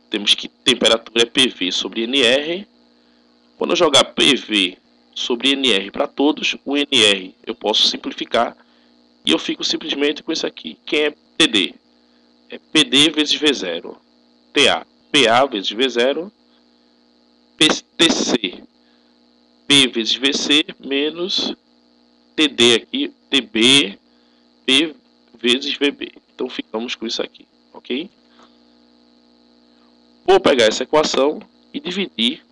temos que temperatura é PV sobre NR. Quando eu jogar PV sobre NR para todos, o NR eu posso simplificar e eu fico simplesmente com isso aqui. Quem é PD? É PD vezes V0. TA, PA vezes V0. TC, P vezes VC, menos TD aqui, TB, P vezes VB. Então ficamos com isso aqui, ok? Vou pegar essa equação e dividir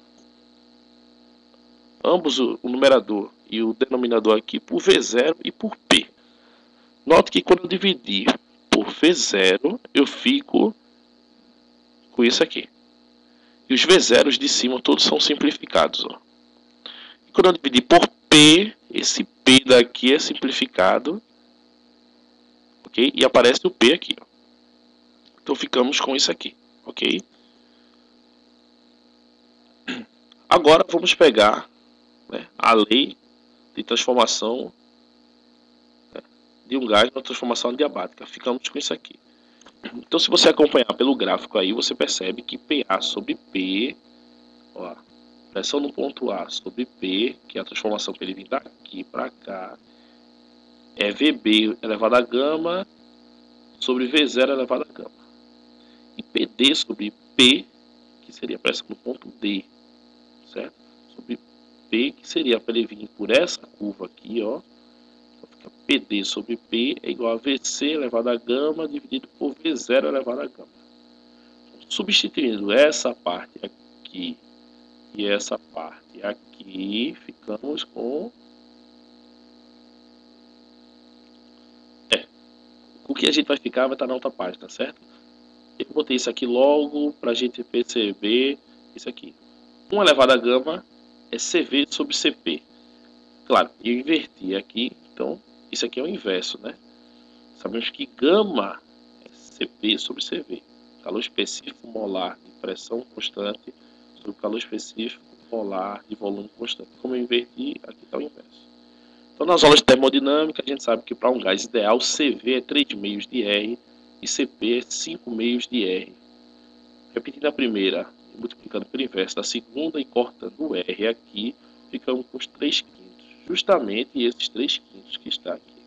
ambos, o numerador e o denominador aqui, por V0 e por P. Note que quando eu dividir por V0, eu fico com isso aqui. E os V0s de cima todos são simplificados, ó. E quando eu dividir por P, esse P daqui é simplificado, ok? E aparece o P aqui, ó. Então ficamos com isso aqui, ok? Agora vamos pegar, né, a lei de transformação, né, de um gás na transformação adiabática. Ficamos com isso aqui. Então, se você acompanhar pelo gráfico aí, você percebe que PA sobre P, ó, pressão no ponto A sobre P, que é a transformação que ele vem daqui para cá, é VB elevado a gama sobre V0 elevado a gama. E PD sobre P, que seria a pressão no ponto D, certo? Sobre P, que seria para ele vir por essa curva aqui, ó. Então fica PD sobre P é igual a VC elevado a gama dividido por V0 elevado a gama. Substituindo essa parte aqui e essa parte aqui, ficamos com... O que a gente vai ficar vai estar na outra página, certo? Eu botei isso aqui logo para a gente perceber isso aqui. 1 elevado a gama é CV sobre CP. Claro, eu inverti aqui, então isso aqui é o inverso, né? Sabemos que gama é CP sobre CV. Calor específico molar de pressão constante sobre calor específico molar de volume constante. Como eu inverti, aqui está o inverso. Então, nas aulas de termodinâmica, a gente sabe que para um gás ideal, CV é 3 meios de R e CP é 5 meios de R. Repetindo a primeira, multiplicando pelo inverso da segunda e cortando o R aqui, ficamos com os 3 quintos. Justamente esses 3 quintos que está aqui.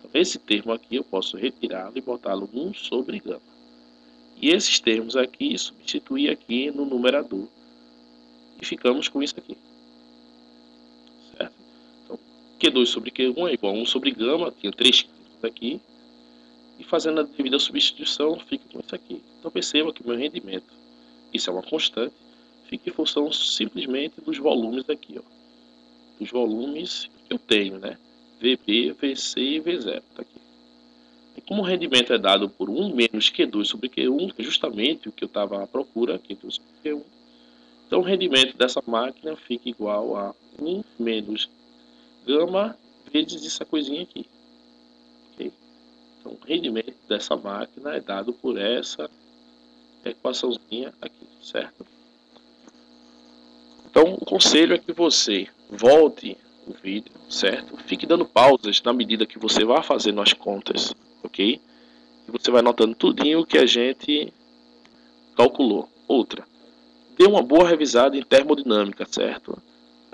Então, esse termo aqui eu posso retirá-lo e botá-lo 1 sobre gama. E esses termos aqui, substituir aqui no numerador. E ficamos com isso aqui. Certo? Então, Q2 sobre Q1 é igual a 1 sobre gama, tenho 3 quintos aqui. E fazendo a devida substituição, fica com isso aqui. Então perceba que o meu rendimento, isso é uma constante, fica em função simplesmente dos volumes aqui, ó. Dos volumes que eu tenho, né? VB, VC e V0, tá aqui. E como o rendimento é dado por 1 menos Q2 sobre Q1, que é justamente o que eu estava à procura, Q2 sobre Q1, então o rendimento dessa máquina fica igual a 1 menos gama vezes essa coisinha aqui. Okay? Então, o rendimento dessa máquina é dado por essa equaçãozinha aqui, certo? Então, o conselho é que você volte o vídeo, certo? Fique dando pausas na medida que você vai fazendo as contas, ok? E você vai notando tudinho que a gente calculou. Outra, dê uma boa revisada em termodinâmica, certo?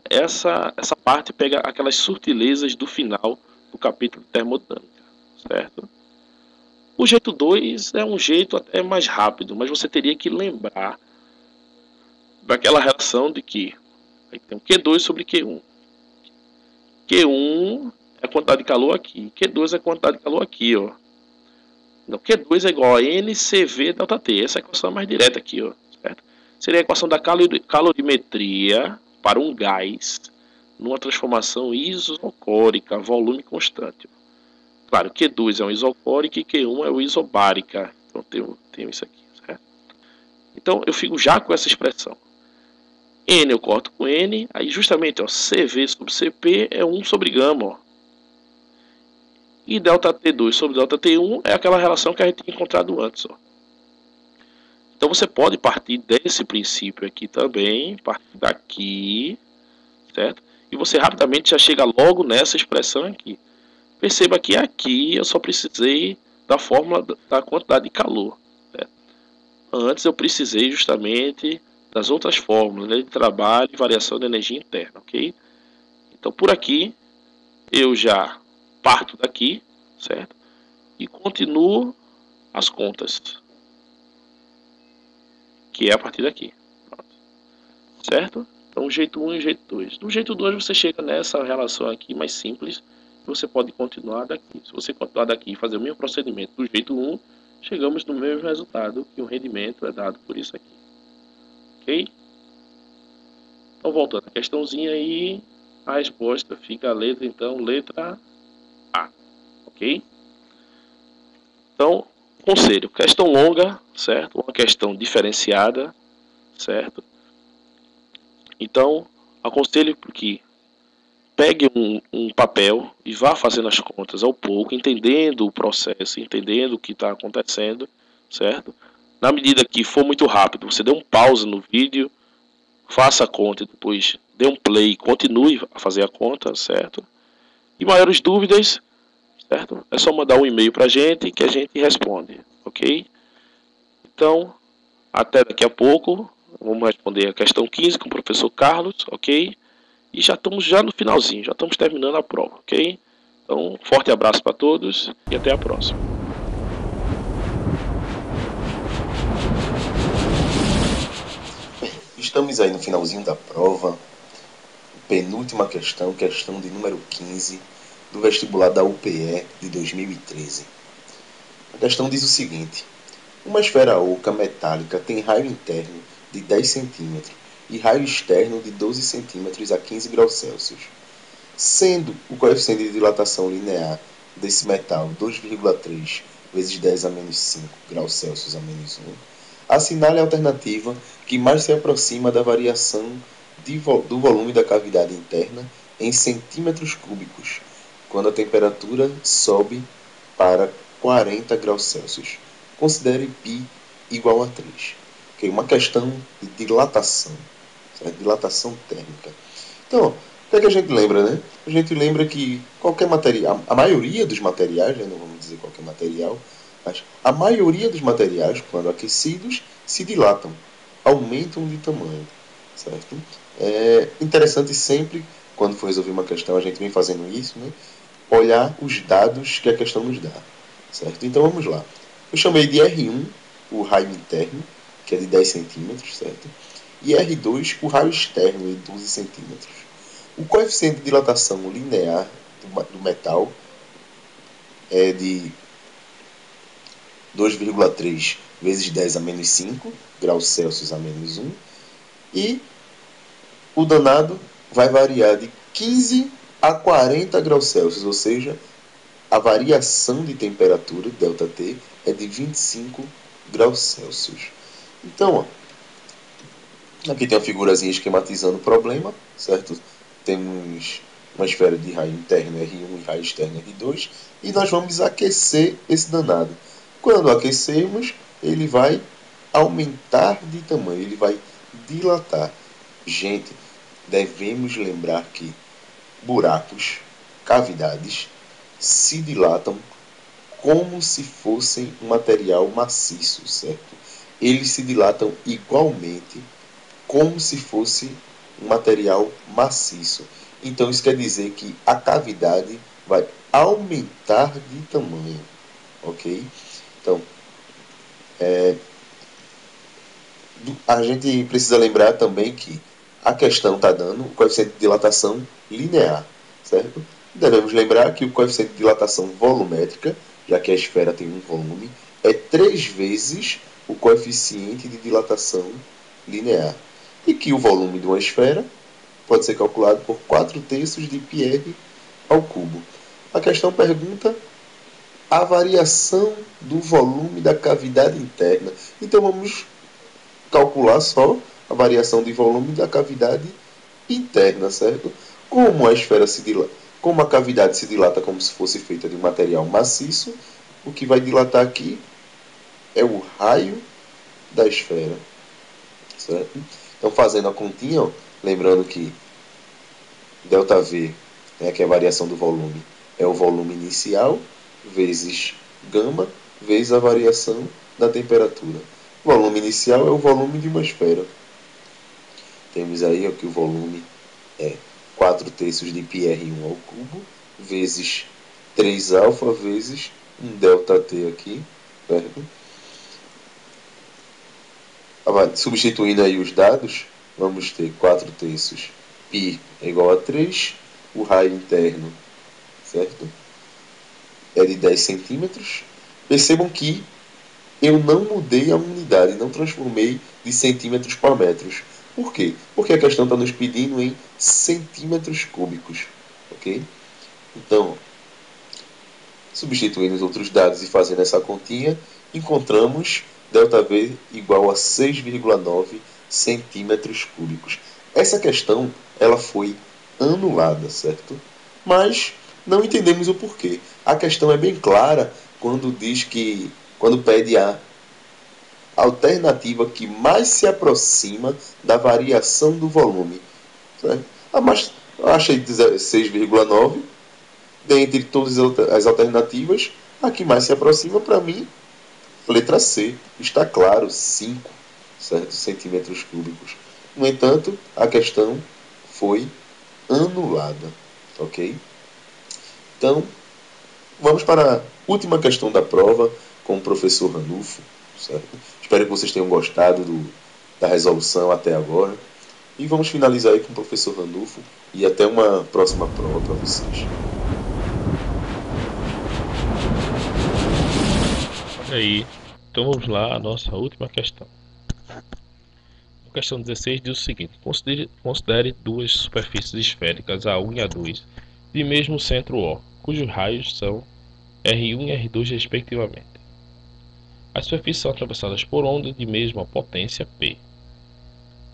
Essa parte pega aquelas sutilezas do final do capítulo de termodinâmica, certo? O jeito 2 é um jeito até mais rápido, mas você teria que lembrar daquela relação de que aí tem o Q2 sobre Q1. Q1 é a quantidade de calor aqui, Q2 é a quantidade de calor aqui, ó. Então, Q2 é igual a NCV ΔT. Essa é a equação mais direta aqui, ó, certo? Seria a equação da calorimetria para um gás numa transformação isocórica, volume constante. Claro, Q2 é um isocórica e Q1 é o isobárica. Então, tenho isso aqui, certo? Então, eu fico já com essa expressão. N eu corto com N, aí justamente, ó, CV sobre CP é 1 sobre gama, ó. E ΔT2 sobre ΔT1 é aquela relação que a gente tinha encontrado antes, ó. Então você pode partir desse princípio aqui também, partir daqui, certo? E você rapidamente já chega logo nessa expressão aqui. Perceba que aqui eu só precisei da fórmula da quantidade de calor, certo? Antes eu precisei justamente das outras fórmulas, né, de trabalho e variação de energia interna, ok? Então por aqui eu já parto daqui, certo? E continuo as contas, que é a partir daqui, pronto. Certo? Então o jeito 1 e o jeito 2. No jeito 2 você chega nessa relação aqui mais simples, você pode continuar daqui. Se você continuar daqui e fazer o mesmo procedimento do jeito 1, chegamos no mesmo resultado, que o rendimento é dado por isso aqui. Ok? Então voltando à questãozinha aí, a resposta fica a letra, então, letra A. Ok? Então, conselho, questão longa, certo? Uma questão diferenciada, certo? Então, aconselho que pegue um papel e vá fazendo as contas ao pouco, entendendo o processo, entendendo o que está acontecendo, certo? Na medida que for muito rápido, você dê um pause no vídeo, faça a conta e depois dê um play, continue a fazer a conta, certo? E maiores dúvidas, certo? É só mandar um e-mail para a gente que a gente responde, ok? Então, até daqui a pouco, vamos responder a questão 15 com o professor Carlos, ok? E já estamos no finalzinho, já estamos terminando a prova, ok? Então, um forte abraço para todos e até a próxima. Estamos aí no finalzinho da prova. Penúltima questão, questão de número 15 do vestibular da UPE de 2013. A questão diz o seguinte: uma esfera oca metálica tem raio interno de 10 cm e raio externo de 12 cm a 15 graus Celsius. Sendo o coeficiente de dilatação linear desse metal 2,3 vezes 10 a menos 5 graus Celsius a menos 1, assinale a alternativa que mais se aproxima da variação do volume da cavidade interna em centímetros cúbicos, quando a temperatura sobe para 40 graus Celsius. Considere π igual a 3. Okay? Uma questão de dilatação, certo? Dilatação térmica. Então, o que é que a gente lembra, né? A gente lembra que qualquer material, a maioria dos materiais, né? Não vamos dizer qualquer material, mas a maioria dos materiais, quando aquecidos, se dilatam, aumentam de tamanho, certo? É interessante sempre, quando for resolver uma questão, a gente vem fazendo isso, né? Olhar os dados que a questão nos dá, certo? Então vamos lá. Eu chamei de R1 o raio interno, que é de 10 centímetros, certo? E R2 o raio externo, de 12 centímetros. O coeficiente de dilatação linear do metal é de 2,3 vezes 10 a menos 5 graus Celsius a menos 1. E o danado vai variar de 15 a 40 graus Celsius, ou seja, a variação de temperatura, ΔT, é de 25 graus Celsius. Então, ó, aqui tem uma figurazinha esquematizando o problema, certo? Temos uma esfera de raio interno R1 e raio externo R2, e nós vamos aquecer esse danado. Quando aquecermos, ele vai aumentar de tamanho, ele vai dilatar. Gente, devemos lembrar que buracos, cavidades, se dilatam como se fossem um material maciço, certo? Eles se dilatam igualmente como se fosse um material maciço. Então isso quer dizer que a cavidade vai aumentar de tamanho, ok? Então, a gente precisa lembrar também que a questão está dando o coeficiente de dilatação linear, certo? Devemos lembrar que o coeficiente de dilatação volumétrica, já que a esfera tem um volume, é 3 vezes o coeficiente de dilatação linear. E que o volume de uma esfera pode ser calculado por 4/3 de Pierre ao cubo. A questão pergunta a variação do volume da cavidade interna. Então vamos calcular só a variação de volume da cavidade interna, certo? Como a esfera se dilata, como a cavidade se dilata como se fosse feita de um material maciço, o que vai dilatar aqui é o raio da esfera, certo? Então, fazendo a continha, ó, lembrando que ΔV, né, que é a variação do volume, é o volume inicial vezes gama vezes a variação da temperatura. O volume inicial é o volume de uma esfera. Temos aí ó, que o volume é 4/3 de πr1 ao cubo vezes 3α vezes um ΔT aqui, certo? Substituindo aí os dados, vamos ter 4/3 π é igual a 3, o raio interno, certo? É de 10 centímetros. Percebam que eu não mudei a unidade, não transformei de centímetros para metros. Por quê? Porque a questão está nos pedindo em centímetros cúbicos, ok? Então, substituindo os outros dados e fazendo essa continha, encontramos ΔV igual a 6,9 centímetros cúbicos. Essa questão ela foi anulada, certo? Mas não entendemos o porquê. A questão é bem clara quando diz que, quando pede a alternativa que mais se aproxima da variação do volume, certo? Mas eu achei 6,9. Dentre todas as alternativas, a que mais se aproxima para mim, letra C, está claro, 5, certo? Centímetros cúbicos. No entanto, a questão foi anulada, ok? Então, vamos para a última questão da prova com o professor Ranulfo, certo? Espero que vocês tenham gostado da resolução até agora. E vamos finalizar aí com o professor Ranulfo e até uma próxima prova para vocês. Olha aí, então vamos lá, a nossa última questão. A questão 16 diz o seguinte: considere duas superfícies esféricas A1 e A2 de mesmo centro O, cujos raios são R1 e R2 respectivamente. As superfícies são atravessadas por ondas de mesma potência P,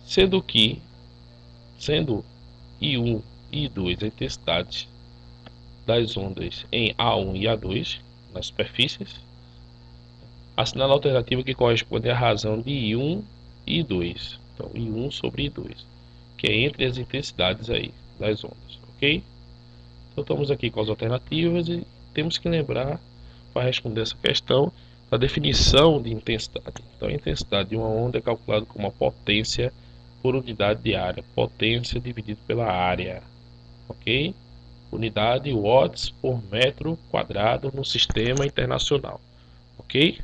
sendo I1 e I2 a intensidade das ondas em A1 e A2 nas superfícies. Assinala a alternativa que corresponde à razão de I1 e I2. Então, I1 sobre I2, que é entre as intensidades aí das ondas, ok? Então, estamos aqui com as alternativas e temos que lembrar, para responder essa questão, da definição de intensidade. Então, a intensidade de uma onda é calculada como a potência por unidade de área. Potência dividido pela área, ok? Unidade watts por metro quadrado no sistema internacional, ok?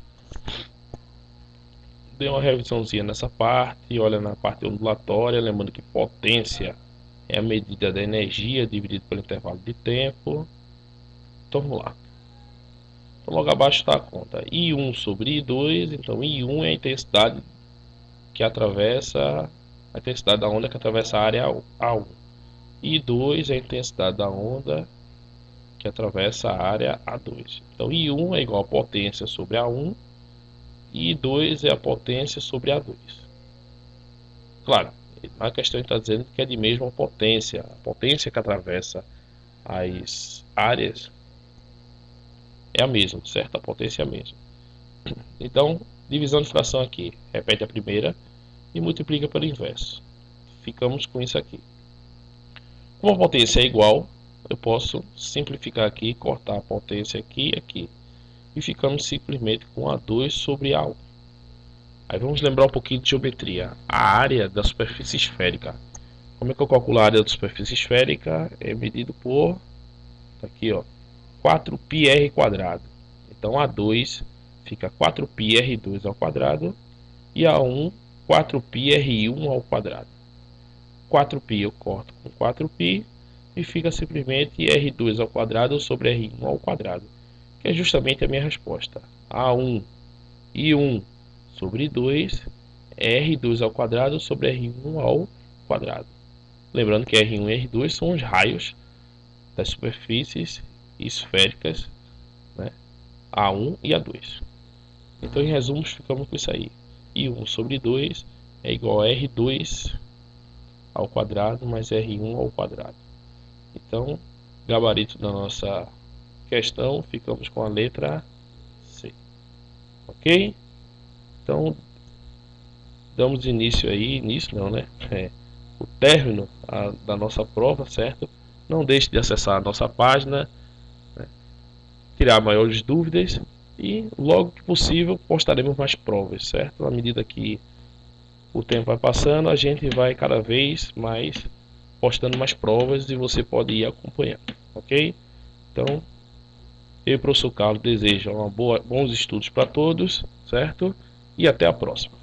Dê uma revisãozinha nessa parte, olha na parte ondulatória, lembrando que potência é a medida da energia dividido pelo intervalo de tempo. Então vamos lá. Então, logo abaixo está a conta I1 sobre I2. Então I1 é a intensidade que atravessa a intensidade da onda que atravessa a área A1. I2 é a intensidade da onda que atravessa a área A2. Então I1 é igual a potência sobre A1 e I2 é a potência sobre A2. Claro, a questão está dizendo que é de mesma potência, a potência que atravessa as áreas é a mesma, certo? A potência é a mesma. Então, divisão de fração aqui, repete a primeira e multiplica pelo inverso. Ficamos com isso aqui. Como a potência é igual, eu posso simplificar aqui, cortar a potência aqui e aqui. E ficamos simplesmente com A2 sobre A1. Aí vamos lembrar um pouquinho de geometria. A área da superfície esférica. Como é que eu calculo a área da superfície esférica? É medido por, tá aqui, ó, 4πr². Então A2 fica 4πr2 ao quadrado e A1 4πr1 ao quadrado. 4π eu corto com 4π e fica simplesmente R2 ao quadrado sobre R1 ao quadrado, que é justamente a minha resposta. A1 e 1 sobre 2 é R2 ao quadrado sobre R1 ao quadrado. Lembrando que R1 e R2 são os raios das superfícies esféricas, né? A1 e A2. Então, em resumo, ficamos com isso aí. E 1 sobre 2 é igual a R2 ao quadrado mais R1 ao quadrado. Então, gabarito da nossa questão, ficamos com a letra C. Ok? Então, damos início aí, início não, né? O término da nossa prova, certo? Não deixe de acessar a nossa página, né? Tirar maiores dúvidas e logo que possível postaremos mais provas, certo? À medida que o tempo vai passando, a gente vai cada vez mais postando mais provas e você pode ir acompanhando, ok? Então, eu e o professor Carlos desejo bons estudos para todos, certo? E até a próxima.